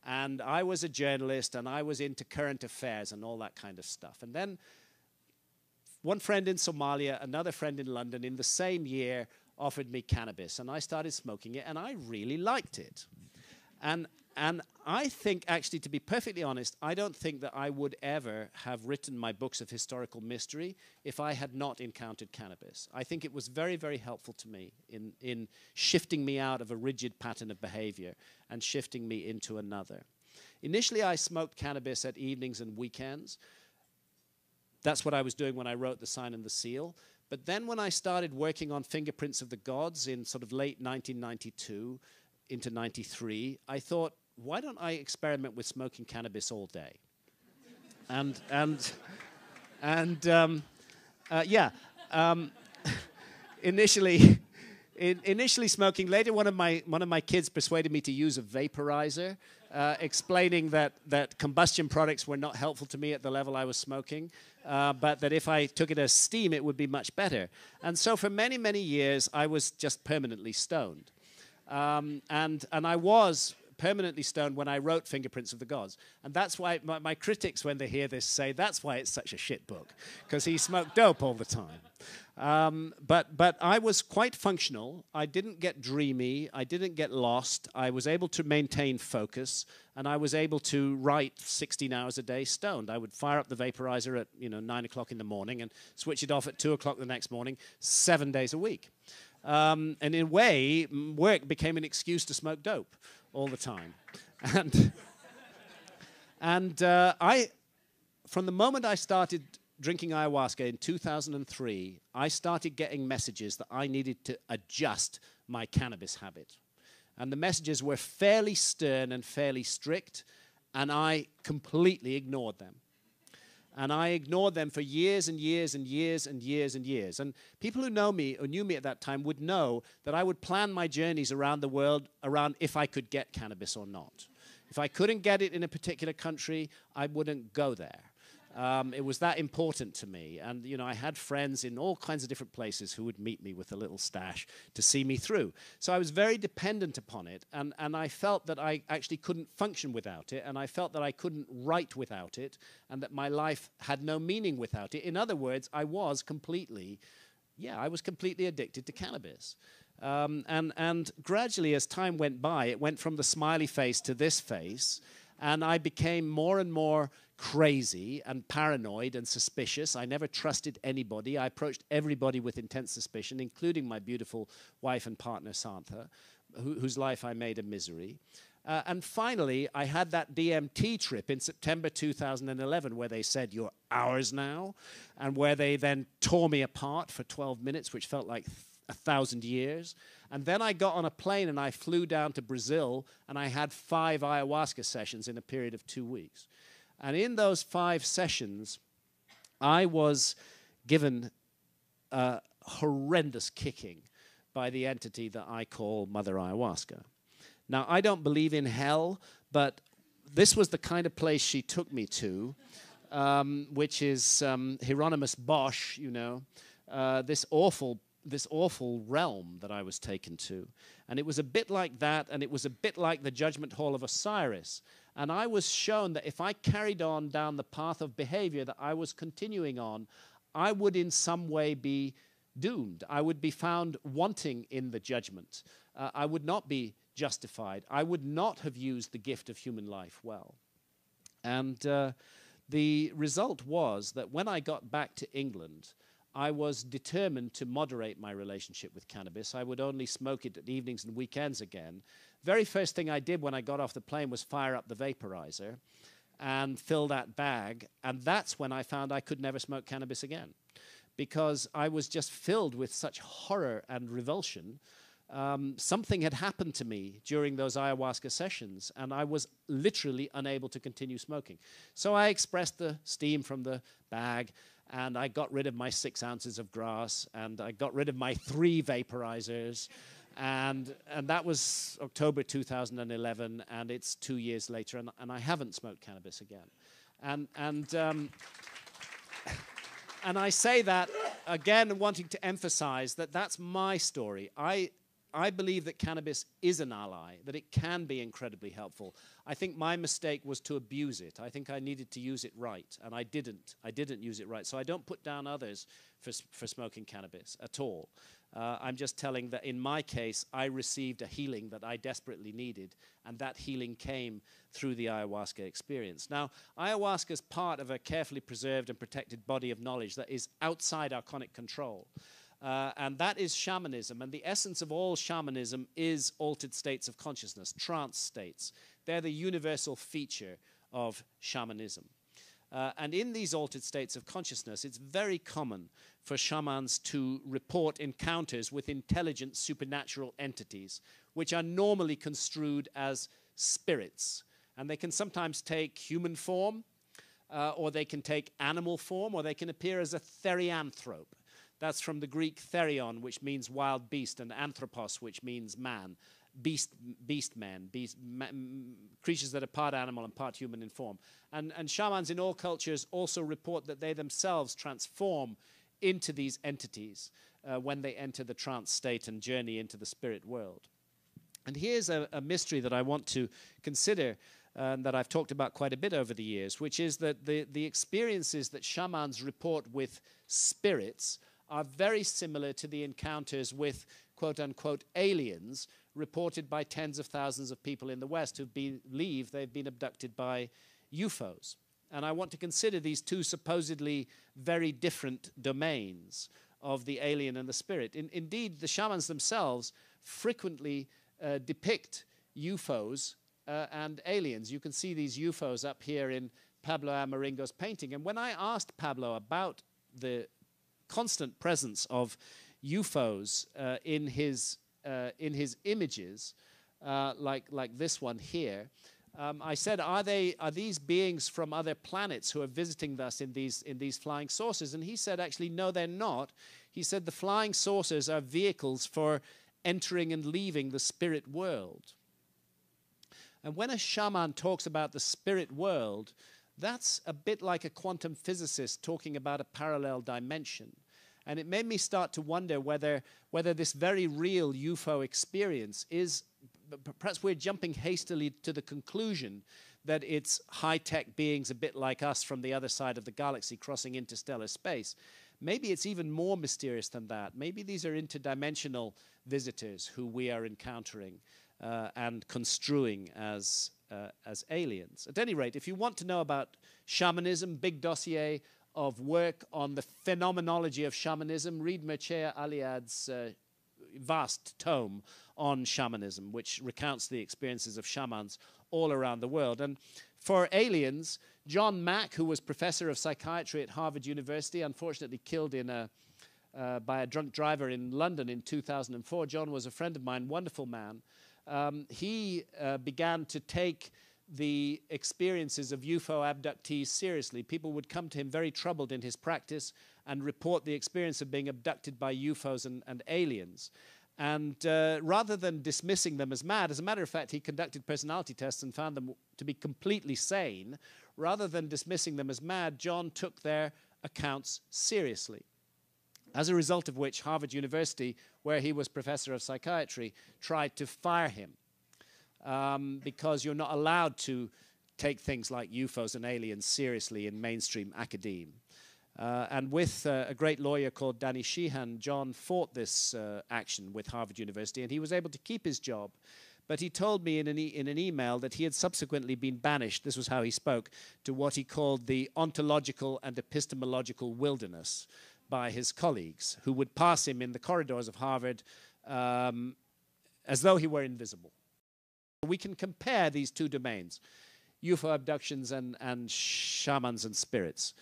A: and I was a journalist, and I was into current affairs and all that kind of stuff. And then one friend in Somalia, another friend in London, in the same year offered me cannabis, and I started smoking it, and I really liked it. And I think, actually, to be perfectly honest, I don't think that I would ever have written my books of historical mystery if I had not encountered cannabis. I think it was very, very helpful to me in shifting me out of a rigid pattern of behavior and shifting me into another. Initially, I smoked cannabis at evenings and weekends. That's what I was doing when I wrote The Sign and the Seal. But then when I started working on Fingerprints of the Gods in sort of late 1992 into 93, I thought, why don't I experiment with smoking cannabis all day? Initially smoking. Later, one of my kids persuaded me to use a vaporizer, explaining that combustion products were not helpful to me at the level I was smoking, but that if I took it as steam, it would be much better. And so for many, many years, I was just permanently stoned. And I was permanently stoned when I wrote Fingerprints of the Gods. And that's why my critics, when they hear this, say that's why it's such a shit book, because he smoked dope all the time. But I was quite functional. I didn't get dreamy. I didn't get lost. I was able to maintain focus, and I was able to write 16 hours a day stoned. I would fire up the vaporizer at 9 o'clock in the morning and switch it off at 2 o'clock the next morning, 7 days a week. And in a way, work became an excuse to smoke dope all the time. And from the moment I started drinking ayahuasca in 2003, I started getting messages that I needed to adjust my cannabis habit. And the messages were fairly stern and fairly strict, and I completely ignored them. And I ignored them for years and years and years and years and years. And people who know me or knew me at that time would know that I would plan my journeys around the world around if I could get cannabis or not. If I couldn't get it in a particular country, I wouldn't go there. It was that important to me. And, I had friends in all kinds of different places who would meet me with a little stash to see me through. So I was very dependent upon it. And I felt that I actually couldn't function without it. And I felt that I couldn't write without it. And that my life had no meaning without it. In other words, I was completely addicted to cannabis. And gradually, as time went by, it went from the smiley face to this face. And I became more and more crazy and paranoid and suspicious. I never trusted anybody. I approached everybody with intense suspicion, including my beautiful wife and partner, Santha, whose life I made a misery. And finally, I had that DMT trip in September 2011 where they said, "You're ours now," and where they then tore me apart for 12 minutes, which felt like 1,000 years. And then I got on a plane and I flew down to Brazil, and I had 5 ayahuasca sessions in a period of 2 weeks. And in those 5 sessions, I was given a horrendous kicking by the entity that I call Mother Ayahuasca. Now, I don't believe in hell, but this was the kind of place she took me to, which is Hieronymus Bosch, this awful realm that I was taken to. And it was a bit like that, and it was a bit like the Judgment Hall of Osiris. And I was shown that if I carried on down the path of behavior that I was continuing on, I would in some way be doomed. I would be found wanting in the judgment. I would not be justified. I would not have used the gift of human life well. And the result was that when I got back to England, I was determined to moderate my relationship with cannabis. I would only smoke it at evenings and weekends again. Very first thing I did when I got off the plane was fire up the vaporizer and fill that bag. And that's when I found I could never smoke cannabis again, because I was just filled with such horror and revulsion. Something had happened to me during those ayahuasca sessions, and I was literally unable to continue smoking. So I expressed the steam from the bag, and I got rid of my 6 ounces of grass, and I got rid of my 3 vaporizers, And that was October 2011, and it's 2 years later, and I haven't smoked cannabis again. And I say that, again, wanting to emphasize that that's my story. I believe that cannabis is an ally, that it can be incredibly helpful. I think my mistake was to abuse it. I think I needed to use it right, and I didn't. I didn't use it right. So I don't put down others for smoking cannabis at all. I'm just telling that in my case, I received a healing that I desperately needed, and that healing came through the ayahuasca experience. Now, ayahuasca is part of a carefully preserved and protected body of knowledge that is outside our conic control. And that is shamanism. And the essence of all shamanism is altered states of consciousness, trance states. They're the universal feature of shamanism. And in these altered states of consciousness, it's very common for shamans to report encounters with intelligent supernatural entities, which are normally construed as spirits. And they can sometimes take human form, or they can take animal form, or they can appear as a therianthrope. That's from the Greek therion, which means wild beast, and anthropos, which means man. Creatures that are part animal and part human in form. And shamans in all cultures also report that they themselves transform into these entities when they enter the trance state and journey into the spirit world. And here's a mystery that I want to consider, that I've talked about quite a bit over the years, which is that the experiences that shamans report with spirits are very similar to the encounters with quote-unquote aliens reported by tens of thousands of people in the West who believe they've been abducted by UFOs. And I want to consider these two supposedly very different domains of the alien and the spirit. Indeed, the shamans themselves frequently depict UFOs and aliens. You can see these UFOs up here in Pablo Amaringo's painting. And when I asked Pablo about the constant presence of UFOs in his images, like this one here, I said, are these beings from other planets who are visiting us in these flying saucers? And he said, actually, no, they're not. He said the flying saucers are vehicles for entering and leaving the spirit world. And when a shaman talks about the spirit world, that's a bit like a quantum physicist talking about a parallel dimension. And it made me start to wonder whether this very real UFO experience is, perhaps we're jumping hastily to the conclusion that it's high-tech beings a bit like us from the other side of the galaxy crossing interstellar space. Maybe it's even more mysterious than that. Maybe these are interdimensional visitors who we are encountering and construing as aliens. At any rate, if you want to know about shamanism, big dossier of work on the phenomenology of shamanism, read Mircea Eliade's vast tome on shamanism, which recounts the experiences of shamans all around the world. And for aliens, John Mack, who was professor of psychiatry at Harvard University, unfortunately killed by a drunk driver in London in 2004. John was a friend of mine, wonderful man. He began to take the experiences of UFO abductees seriously. People would come to him very troubled in his practice and report the experience of being abducted by UFOs and aliens. And rather than dismissing them as mad, as a matter of fact, he conducted personality tests and found them to be completely sane. Rather than dismissing them as mad, John took their accounts seriously. As a result of which, Harvard University, where he was professor of psychiatry, tried to fire him. Because you're not allowed to take things like UFOs and aliens seriously in mainstream academe. And with a great lawyer called Danny Sheehan, John fought this action with Harvard University, and he was able to keep his job. But he told me in an email that he had subsequently been banished, this was how he spoke, to what he called the ontological and epistemological wilderness by his colleagues, who would pass him in the corridors of Harvard as though he were invisible. We can compare these two domains, UFO abductions and shamans and spirits.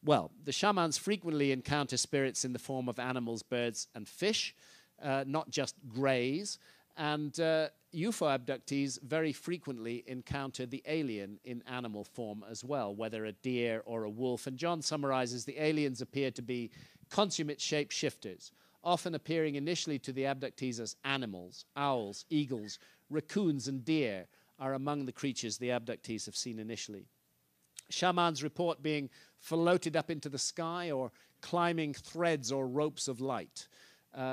A: Well, the shamans frequently encounter spirits in the form of animals, birds, and fish, not just greys. And UFO abductees very frequently encounter the alien in animal form as well, whether a deer or a wolf. And John summarizes the aliens appear to be consummate shapeshifters, often appearing initially to the abductees as animals. Owls, eagles, raccoons, and deer are among the creatures the abductees have seen initially. Shamans report being floated up into the sky or climbing threads or ropes of light.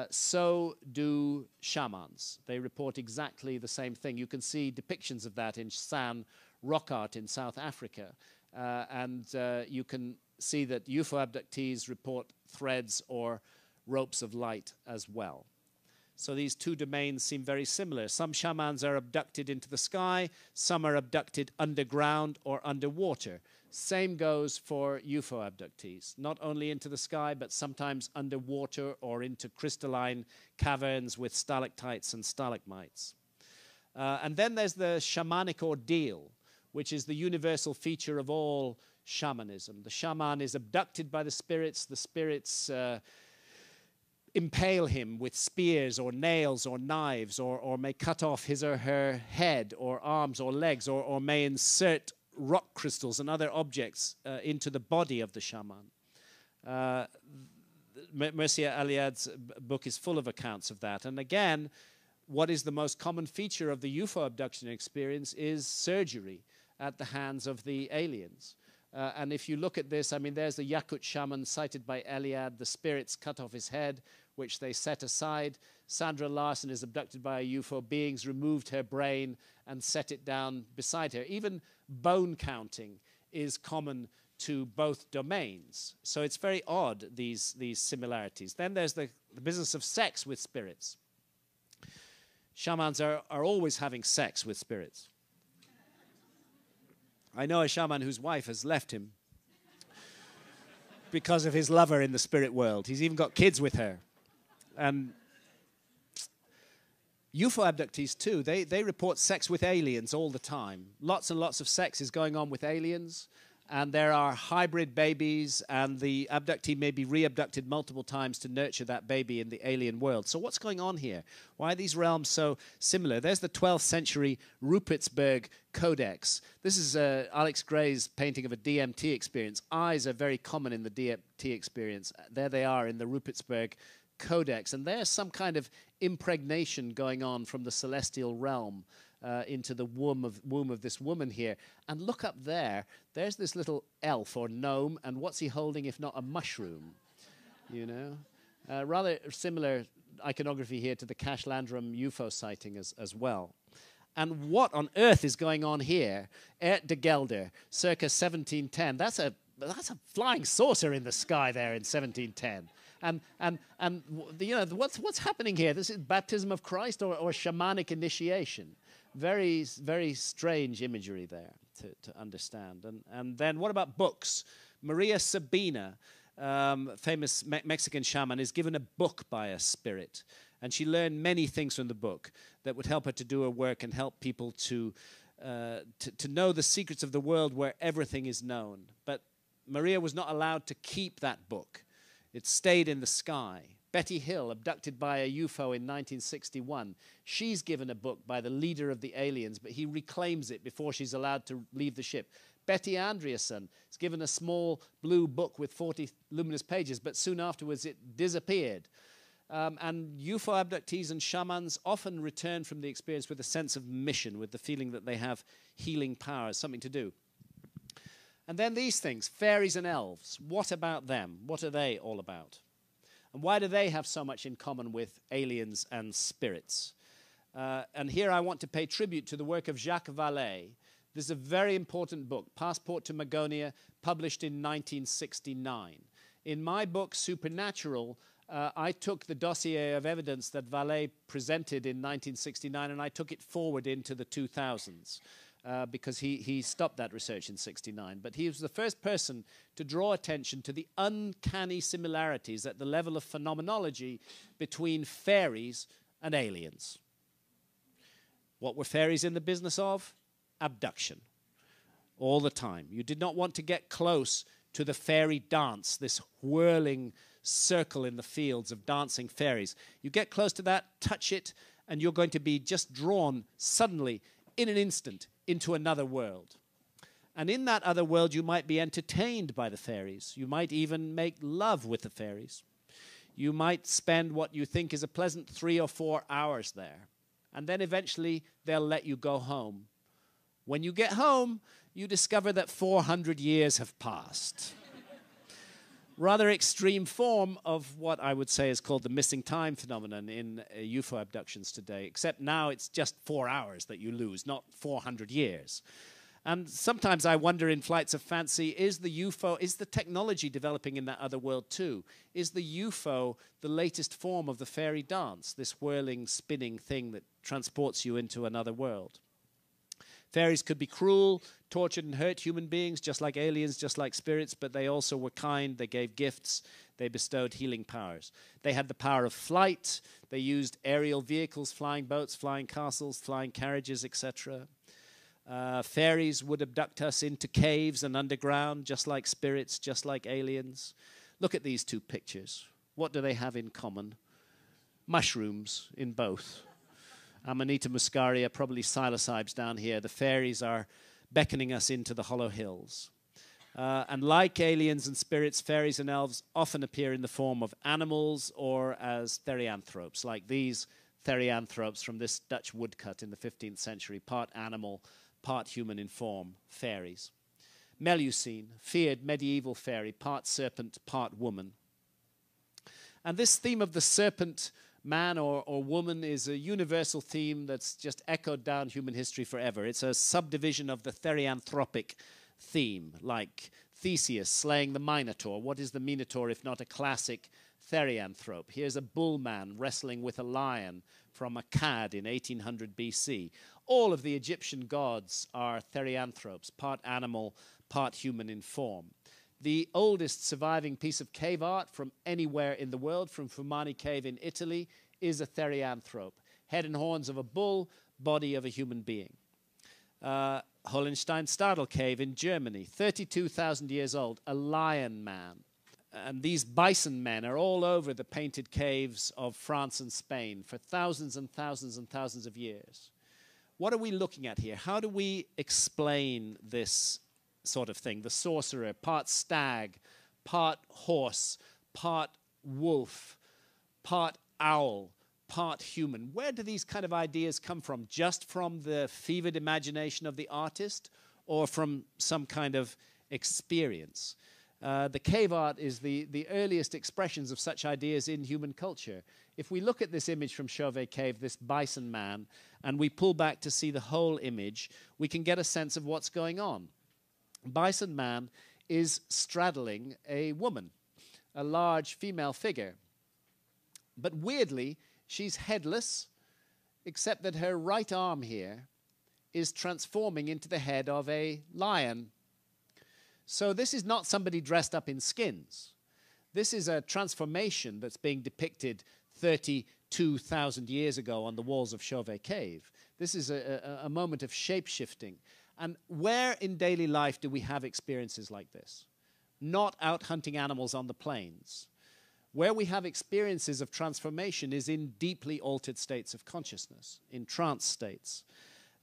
A: So do shamans. They report exactly the same thing. You can see depictions of that in San rock art in South Africa. And you can see that UFO abductees report threads or ropes of light as well. So these two domains seem very similar. Some shamans are abducted into the sky, some are abducted underground or underwater. Same goes for UFO abductees, not only into the sky, but sometimes underwater or into crystalline caverns with stalactites and stalagmites. And then there's the shamanic ordeal, which is the universal feature of all shamanism. The shaman is abducted by the spirits impale him with spears or nails or knives, or may cut off his or her head or arms or legs, or may insert rock crystals and other objects into the body of the shaman. Mircea Eliade's book is full of accounts of that. And again, what is the most common feature of the UFO abduction experience is surgery at the hands of the aliens. And if you look at this, I mean, there's the Yakut shaman cited by Eliade. The spirits cut off his head, which they set aside. Sandra Larson is abducted by a UFO. Beings removed her brain and set it down beside her. Even bone counting is common to both domains. So it's very odd, these similarities. Then there's the business of sex with spirits. Shamans are always having sex with spirits. I know a shaman whose wife has left him because of his lover in the spirit world. He's even got kids with her. And UFO abductees, too, they report sex with aliens all the time. Lots and lots of sex is going on with aliens. And there are hybrid babies, and the abductee may be re-abducted multiple times to nurture that baby in the alien world. So what's going on here? Why are these realms so similar? There's the 12th century Rupertsberg Codex. This is Alex Gray's painting of a DMT experience. Eyes are very common in the DMT experience. There they are in the Rupertsberg Codex. And there's some kind of impregnation going on from the celestial realm into the womb of this woman here. And look up there, there's this little elf or gnome, and what's he holding if not a mushroom? You know? Rather similar iconography here to the Cash Landrum UFO sighting as well. And what on earth is going on here? Ert de Gelder, circa 1710. That's a flying saucer in the sky there in 1710. And you know, what's happening here? This is baptism of Christ or shamanic initiation. Very, very strange imagery there to understand. And then what about books? Maria Sabina, famous Mexican shaman, is given a book by a spirit. And she learned many things from the book that would help her to do her work and help people to know the secrets of the world where everything is known. But Maria was not allowed to keep that book. It stayed in the sky. Betty Hill, abducted by a UFO in 1961. She's given a book by the leader of the aliens, but he reclaims it before she's allowed to leave the ship. Betty Andreasson is given a small blue book with 40 luminous pages, but soon afterwards it disappeared. And UFO abductees and shamans often return from the experience with a sense of mission, with the feeling that they have healing powers, something to do. And then these things, fairies and elves, what about them? What are they all about? And why do they have so much in common with aliens and spirits? And here I want to pay tribute to the work of Jacques Vallée. This is a very important book, Passport to Magonia, published in 1969. In my book, Supernatural, I took the dossier of evidence that Vallée presented in 1969 and I took it forward into the 2000s. Because he stopped that research in 1969. But he was the first person to draw attention to the uncanny similarities at the level of phenomenology between fairies and aliens. What were fairies in the business of? Abduction. All the time. You did not want to get close to the fairy dance, this whirling circle in the fields of dancing fairies. You get close to that, touch it, and you're going to be just drawn suddenly, in an instant, into another world. And in that other world, you might be entertained by the fairies. You might even make love with the fairies. You might spend what you think is a pleasant 3 or 4 hours there. And then eventually they'll let you go home. When you get home, you discover that 400 years have passed. Rather extreme form of what I would say is called the missing time phenomenon in UFO abductions today, except now it's just 4 hours that you lose, not 400 years. And sometimes I wonder in flights of fancy, is the technology developing in that other world too? Is the UFO the latest form of the fairy dance, this whirling, spinning thing that transports you into another world? Fairies could be cruel, tortured and hurt human beings, just like aliens, just like spirits, but they also were kind, they gave gifts, they bestowed healing powers. They had the power of flight, they used aerial vehicles, flying boats, flying castles, flying carriages, etc. Fairies would abduct us into caves and underground, just like spirits, just like aliens. Look at these two pictures. What do they have in common? Mushrooms in both. Amanita muscaria, probably psilocybes down here. The fairies are beckoning us into the hollow hills. And like aliens and spirits, fairies and elves often appear in the form of animals or as therianthropes, like these therianthropes from this Dutch woodcut in the 15th century, part animal, part human in form, fairies. Melusine, feared medieval fairy, part serpent, part woman. And this theme of the serpent man or woman is a universal theme that's just echoed down human history forever. It's a subdivision of the therianthropic theme, like Theseus slaying the Minotaur. What is the Minotaur if not a classic therianthrope? Here's a bull man wrestling with a lion from Akkad in 1800 BC. All of the Egyptian gods are therianthropes, part animal, part human in form. The oldest surviving piece of cave art from anywhere in the world, from Fumani Cave in Italy, is a therianthrope. Head and horns of a bull, body of a human being. Hohenstein-Stadel Cave in Germany, 32,000 years old, a lion man. And these bison men are all over the painted caves of France and Spain for thousands and thousands and thousands of years. What are we looking at here? How do we explain this sort of thing? The sorcerer, part stag, part horse, part wolf, part owl, part human. Where do these kind of ideas come from? Just from the fevered imagination of the artist or from some kind of experience? The cave art is the earliest expressions of such ideas in human culture. If we look at this image from Chauvet Cave, this bison man, and we pull back to see the whole image, we can get a sense of what's going on. Bison man is straddling a woman, a large female figure. But weirdly, she's headless, except that her right arm here is transforming into the head of a lion. So this is not somebody dressed up in skins. This is a transformation that's being depicted 32,000 years ago on the walls of Chauvet Cave. This is a moment of shape-shifting. And where in daily life do we have experiences like this? Not out hunting animals on the plains. Where we have experiences of transformation is in deeply altered states of consciousness, in trance states,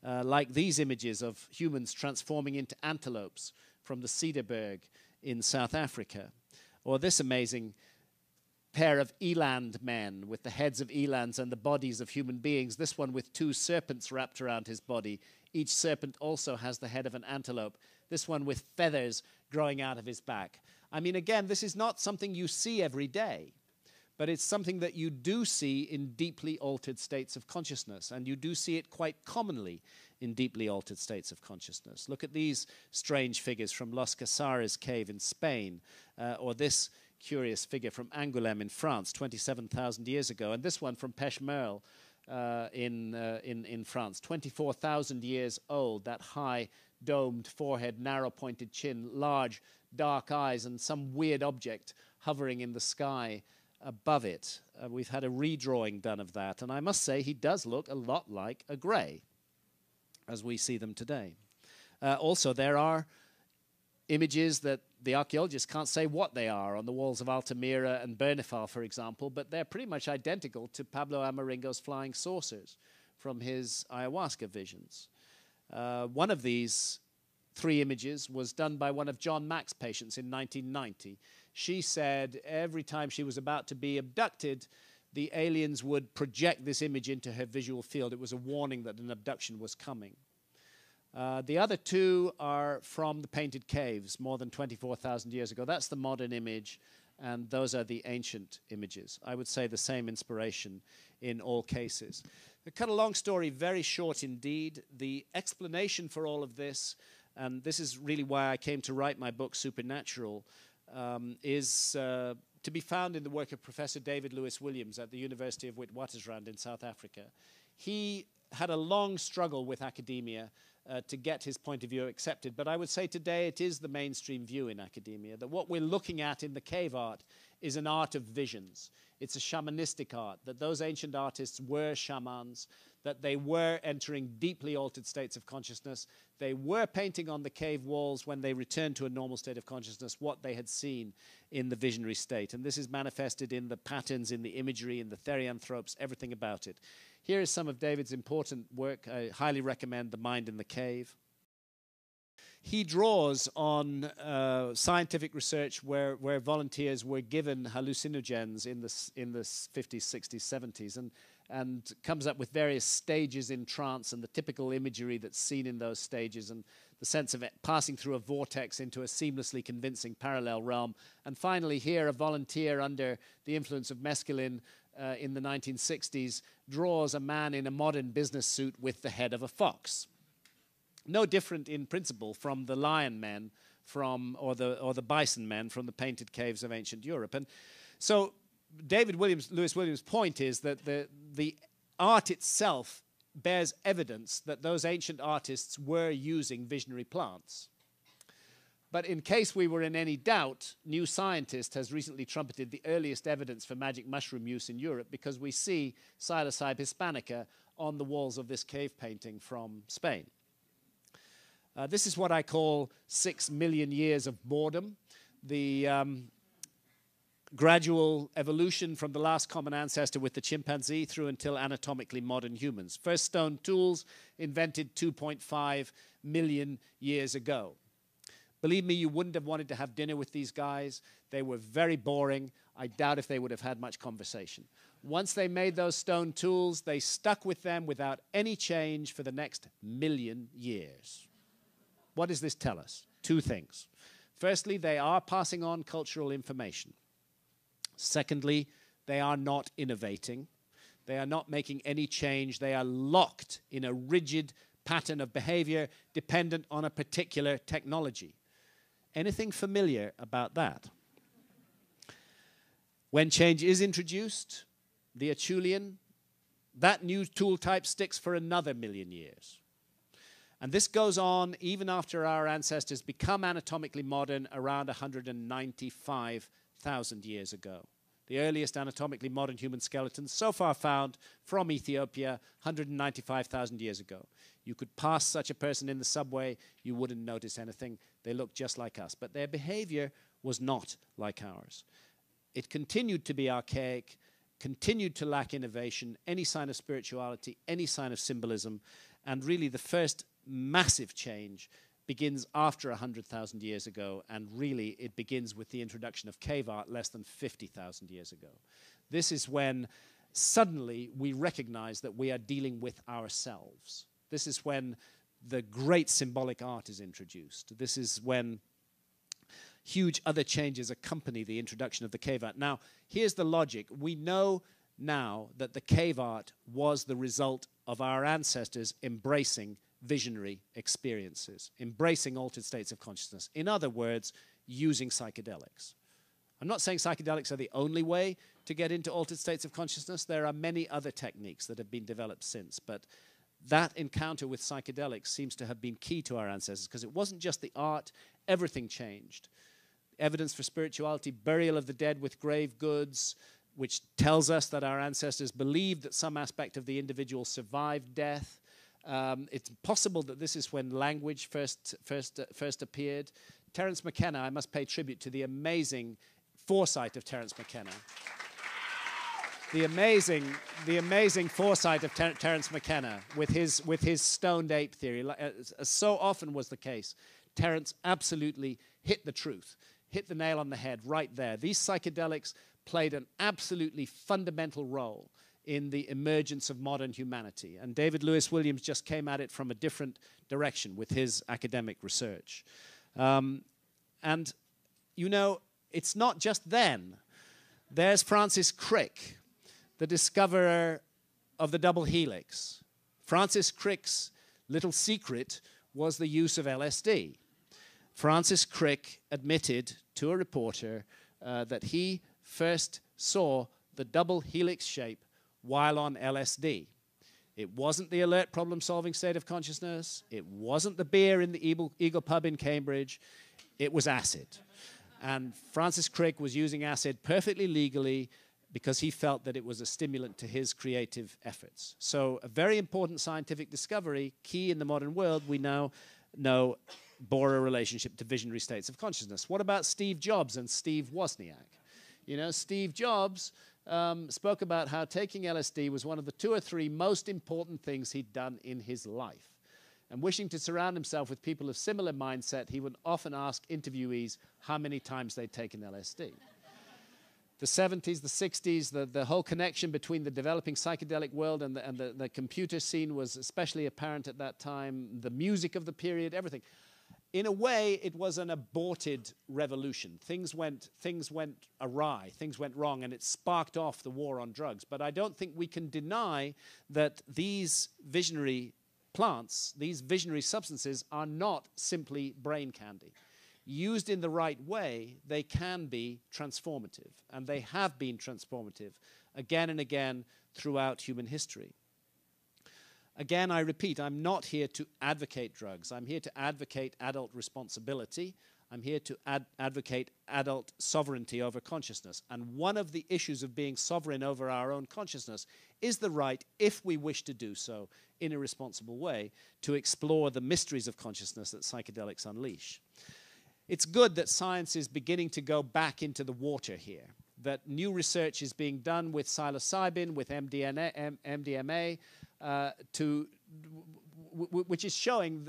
A: like these images of humans transforming into antelopes from the Cederberg in South Africa, or this amazing pair of eland men with the heads of elands and the bodies of human beings, this one with two serpents wrapped around his body. Each serpent also has the head of an antelope, this one with feathers growing out of his back. I mean, again, this is not something you see every day, but it's something that you do see in deeply altered states of consciousness, and you do see it quite commonly in deeply altered states of consciousness. Look at these strange figures from Los Casares Cave in Spain, or this curious figure from Angoulême in France 27,000 years ago, and this one from Pêche-Merle in France, 24,000 years old, that high domed forehead, narrow pointed chin, large dark eyes, and some weird object hovering in the sky above it. We've had a redrawing done of that, and I must say he does look a lot like a grey as we see them today. Also, there are images that the archaeologists can't say what they are on the walls of Altamira and Bernifal, for example, but they're pretty much identical to Pablo Amaringo's flying saucers from his ayahuasca visions. One of these 3 images was done by one of John Mack's patients in 1990. She said every time she was about to be abducted, the aliens would project this image into her visual field. It was a warning that an abduction was coming. The other 2 are from the painted caves more than 24,000 years ago. That's the modern image, and those are the ancient images. I would say the same inspiration in all cases. To cut a long story very short indeed, the explanation for all of this, and this is really why I came to write my book, Supernatural, is to be found in the work of Professor David Lewis Williams at the University of Witwatersrand in South Africa. He had a long struggle with academia to get his point of view accepted, but I would say today it is the mainstream view in academia, that what we're looking at in the cave art is an art of visions. It's a shamanistic art, that those ancient artists were shamans, that they were entering deeply altered states of consciousness. They were painting on the cave walls when they returned to a normal state of consciousness what they had seen in the visionary state. And this is manifested in the patterns, in the imagery, in the therianthropes, everything about it. Here is some of David's important work. I highly recommend The Mind in the Cave. He draws on scientific research where volunteers were given hallucinogens in the 50s, 60s, 70s, and comes up with various stages in trance and the typical imagery that's seen in those stages, and the sense of it passing through a vortex into a seamlessly convincing parallel realm. And finally here, a volunteer under the influence of mescaline in the 1960s draws a man in a modern business suit with the head of a fox. No different in principle from the lion men or the bison men from the painted caves of ancient Europe. And so Lewis Williams' point is that the art itself bears evidence that those ancient artists were using visionary plants. But in case we were in any doubt, New Scientist has recently trumpeted the earliest evidence for magic mushroom use in Europe, because we see Psilocybe hispanica on the walls of this cave painting from Spain. This is what I call 6 million years of boredom. The gradual evolution from the last common ancestor with the chimpanzee through until anatomically modern humans. First stone tools invented 2.5 million years ago. Believe me, you wouldn't have wanted to have dinner with these guys. They were very boring. I doubt if they would have had much conversation. Once they made those stone tools, they stuck with them without any change for the next 1 million years. What does this tell us? 2 things. Firstly, they are passing on cultural information. Secondly, they are not innovating. They are not making any change. They are locked in a rigid pattern of behavior dependent on a particular technology. Anything familiar about that? When change is introduced, the Acheulean, that new tool type sticks for another 1 million years. And this goes on even after our ancestors become anatomically modern around 195,000 years ago. The earliest anatomically modern human skeletons so far found from Ethiopia 195,000 years ago. You could pass such a person in the subway, you wouldn't notice anything. They looked just like us, but their behavior was not like ours. It continued to be archaic, continued to lack innovation, any sign of spirituality, any sign of symbolism, and really the first massive change begins after 100,000 years ago, and really it begins with the introduction of cave art less than 50,000 years ago. This is when suddenly we recognize that we are dealing with ourselves. This is when the great symbolic art is introduced. This is when huge other changes accompany the introduction of the cave art. Now, here's the logic. We know now that the cave art was the result of our ancestors embracing visionary experiences, embracing altered states of consciousness. In other words, using psychedelics. I'm not saying psychedelics are the only way to get into altered states of consciousness. There are many other techniques that have been developed since, but that encounter with psychedelics seems to have been key to our ancestors, because it wasn't just the art, everything changed. Evidence for spirituality, burial of the dead with grave goods, which tells us that our ancestors believed that some aspect of the individual survived death. It's possible that this is when language first appeared. Terence McKenna, I must pay tribute to the amazing foresight of Terence McKenna. The amazing foresight of Terence McKenna with his stoned ape theory. So often was the case. Terence absolutely hit the truth, hit the nail on the head right there. These psychedelics played an absolutely fundamental role in the emergence of modern humanity. And David Lewis Williams just came at it from a different direction with his academic research. And, you know, it's not just then. There's Francis Crick, the discoverer of the double helix. Francis Crick's little secret was the use of LSD. Francis Crick admitted to a reporter that he first saw the double helix shape while on LSD. It wasn't the alert problem-solving state of consciousness. It wasn't the beer in the Eagle Pub in Cambridge. It was acid. And Francis Crick was using acid perfectly legally because he felt that it was a stimulant to his creative efforts. So a very important scientific discovery, key in the modern world, we now know bore a relationship to visionary states of consciousness. What about Steve Jobs and Steve Wozniak? You know, Steve Jobs spoke about how taking LSD was one of the 2 or 3 most important things he'd done in his life. And wishing to surround himself with people of similar mindset, he would often ask interviewees how many times they'd taken LSD. The 70s, the 60s, the whole connection between the developing psychedelic world and the computer scene was especially apparent at that time. The music of the period, everything. In a way, it was an aborted revolution. Things went awry, things went wrong, and it sparked off the war on drugs. But I don't think we can deny that these visionary plants, these visionary substances, are not simply brain candy. Used in the right way, they can be transformative, and they have been transformative again and again throughout human history. Again, I repeat, I'm not here to advocate drugs. I'm here to advocate adult responsibility. I'm here to advocate adult sovereignty over consciousness. And one of the issues of being sovereign over our own consciousness is the right, if we wish to do so in a responsible way, to explore the mysteries of consciousness that psychedelics unleash. It's good that science is beginning to go back into the water here, that new research is being done with psilocybin, with MDMA, which is showing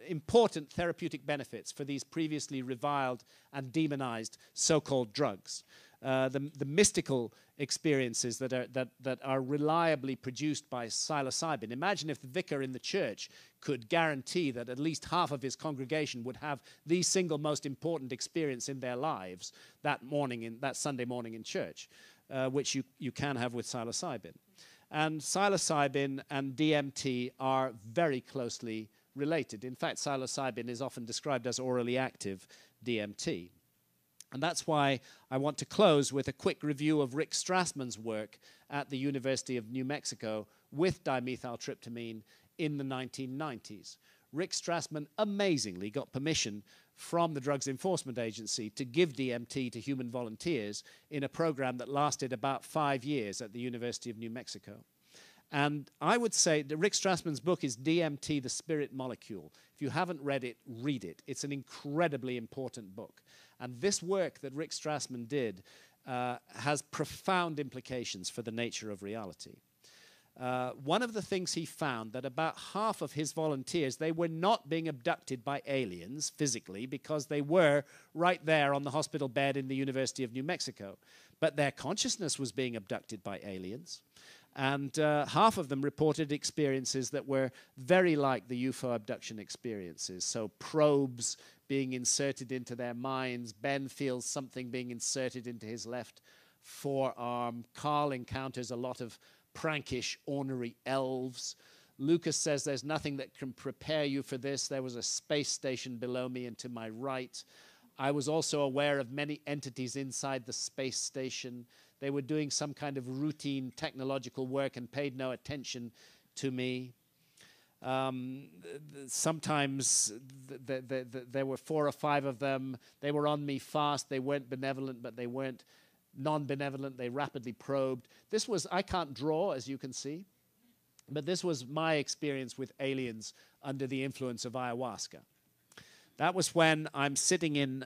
A: important therapeutic benefits for these previously reviled and demonized so-called drugs. The mystical experiences that are reliably produced by psilocybin. Imagine if the vicar in the church could guarantee that at least half of his congregation would have the single most important experience in their lives that Sunday morning in church, which you can have with psilocybin. And psilocybin and DMT are very closely related. In fact, psilocybin is often described as orally active DMT. And that's why I want to close with a quick review of Rick Strassman's work at the University of New Mexico with dimethyltryptamine in the 1990s. Rick Strassman amazingly got permission from the Drugs Enforcement Agency to give DMT to human volunteers in a program that lasted about 5 years at the University of New Mexico. And I would say that Rick Strassman's book is DMT, the Spirit Molecule. If you haven't read it, read it. It's an incredibly important book. And this work that Rick Strassman did has profound implications for the nature of reality. One of the things he found that about half of his volunteers, they were not being abducted by aliens physically because they were right there on the hospital bed in the University of New Mexico. But their consciousness was being abducted by aliens. And half of them reported experiences that were very like the UFO abduction experiences. So probes being inserted into their minds. Ben feels something being inserted into his left forearm. Carl encounters a lot of prankish, ornery elves. Lucas says there's nothing that can prepare you for this. There was a space station below me and to my right. I was also aware of many entities inside the space station. They were doing some kind of routine technological work and paid no attention to me. Sometimes there were 4 or 5 of them. They were on me fast. They weren't benevolent, but they weren't non-benevolent. They rapidly probed. This was, I can't draw, as you can see, but this was my experience with aliens under the influence of ayahuasca. That was when I'm sitting in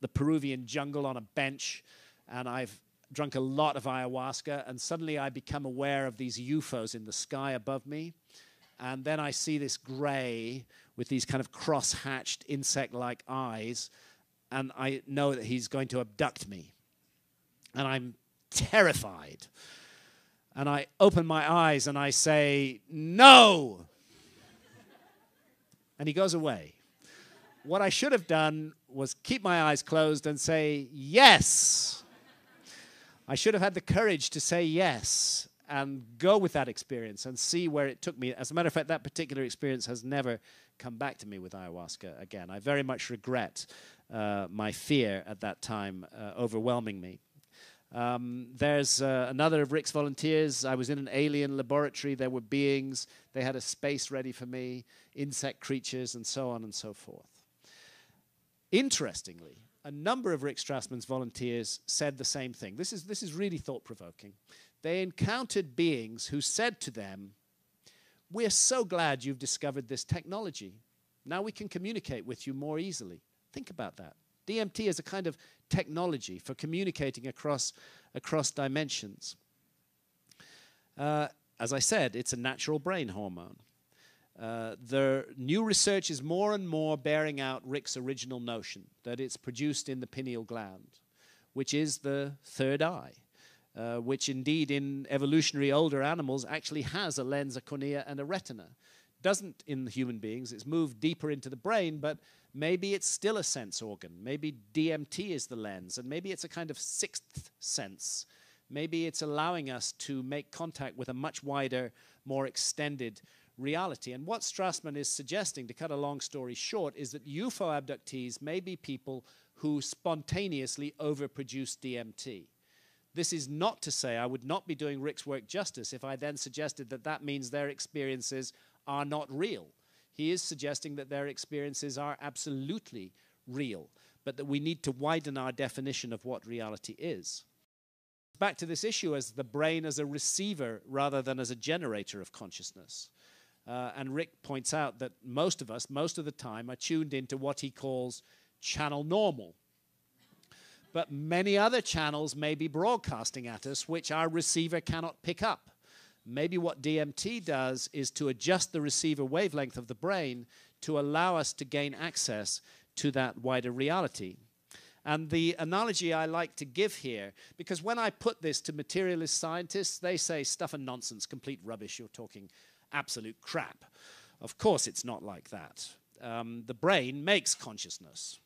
A: the Peruvian jungle on a bench, and I've drunk a lot of ayahuasca, and suddenly I become aware of these UFOs in the sky above me. And then I see this gray with these kind of cross-hatched insect-like eyes, and I know that he's going to abduct me. And I'm terrified. And I open my eyes and I say, "No!" And he goes away. What I should have done was keep my eyes closed and say, "Yes." I should have had the courage to say yes and go with that experience and see where it took me. As a matter of fact, that particular experience has never come back to me with ayahuasca again. I very much regret my fear at that time overwhelming me. There's another of Rick's volunteers. I was in an alien laboratory. There were beings. They had a space ready for me, insect creatures, and so on and so forth. Interestingly, a number of Rick Strassman's volunteers said the same thing. This is really thought-provoking. They encountered beings who said to them, "We're so glad you've discovered this technology. Now we can communicate with you more easily." Think about that. DMT is a kind of technology for communicating across dimensions. As I said, it's a natural brain hormone. The new research is more and more bearing out Rick's original notion that it's produced in the pineal gland, which is the third eye, which indeed in evolutionary older animals actually has a lens, a cornea, and a retina. Doesn't in the human beings. It's moved deeper into the brain, but maybe it's still a sense organ. Maybe DMT is the lens, and maybe it's a kind of sixth sense. Maybe it's allowing us to make contact with a much wider, more extended reality. And what Strassman is suggesting, to cut a long story short, is that UFO abductees may be people who spontaneously overproduce DMT. This is not to say I would not be doing Rick's work justice if I then suggested that that means their experiences are not real. He is suggesting that their experiences are absolutely real, but that we need to widen our definition of what reality is. Back to this issue as the brain as a receiver rather than as a generator of consciousness. And Rick points out that most of us, most of the time, are tuned into what he calls channel normal. But many other channels may be broadcasting at us, which our receiver cannot pick up. Maybe what DMT does is to adjust the receiver wavelength of the brain to allow us to gain access to that wider reality. And the analogy I like to give here, because when I put this to materialist scientists, they say stuff and nonsense, complete rubbish, you're talking absolute crap. Of course it's not like that. The brain makes consciousness.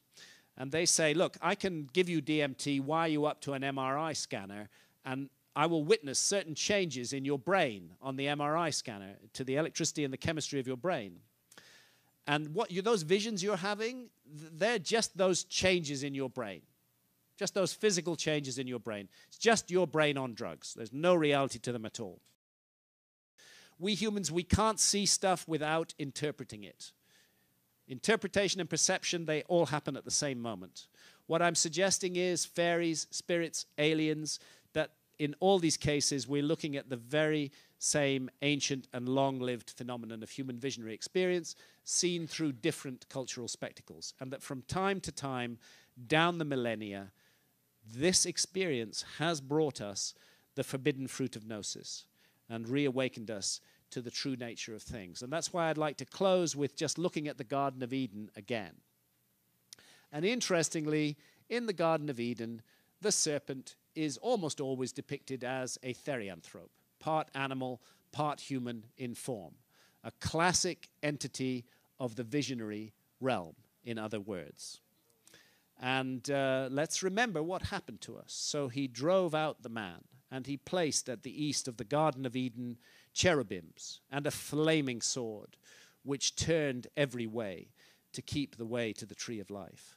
A: And they say, look, I can give you DMT, wire you up to an MRI scanner, and I will witness certain changes in your brain on the MRI scanner to the electricity and the chemistry of your brain. And those visions you're having, they're just those changes in your brain. Just those physical changes in your brain. It's just your brain on drugs. There's no reality to them at all. We humans, we can't see stuff without interpreting it. Interpretation and perception, they all happen at the same moment. What I'm suggesting is fairies, spirits, aliens, that in all these cases, we're looking at the very same ancient and long-lived phenomenon of human visionary experience seen through different cultural spectacles. And that from time to time, down the millennia, this experience has brought us the forbidden fruit of gnosis and reawakened us to the true nature of things. And that's why I'd like to close with just looking at the Garden of Eden again. And interestingly, in the Garden of Eden, the serpent is almost always depicted as a therianthrope, part animal, part human in form, a classic entity of the visionary realm, in other words. And let's remember what happened to us. So he drove out the man, and he placed at the east of the Garden of Eden cherubims and a flaming sword, which turned every way to keep the way to the tree of life.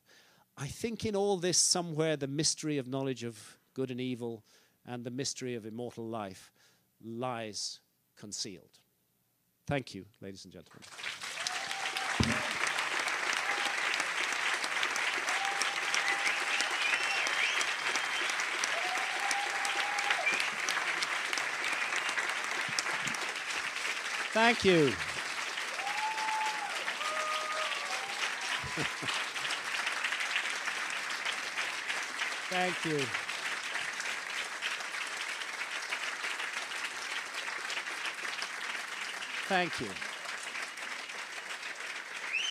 A: I think in all this somewhere the mystery of knowledge of good and evil and the mystery of immortal life lies concealed. Thank you, ladies and gentlemen. Thank you. Thank you. Thank you.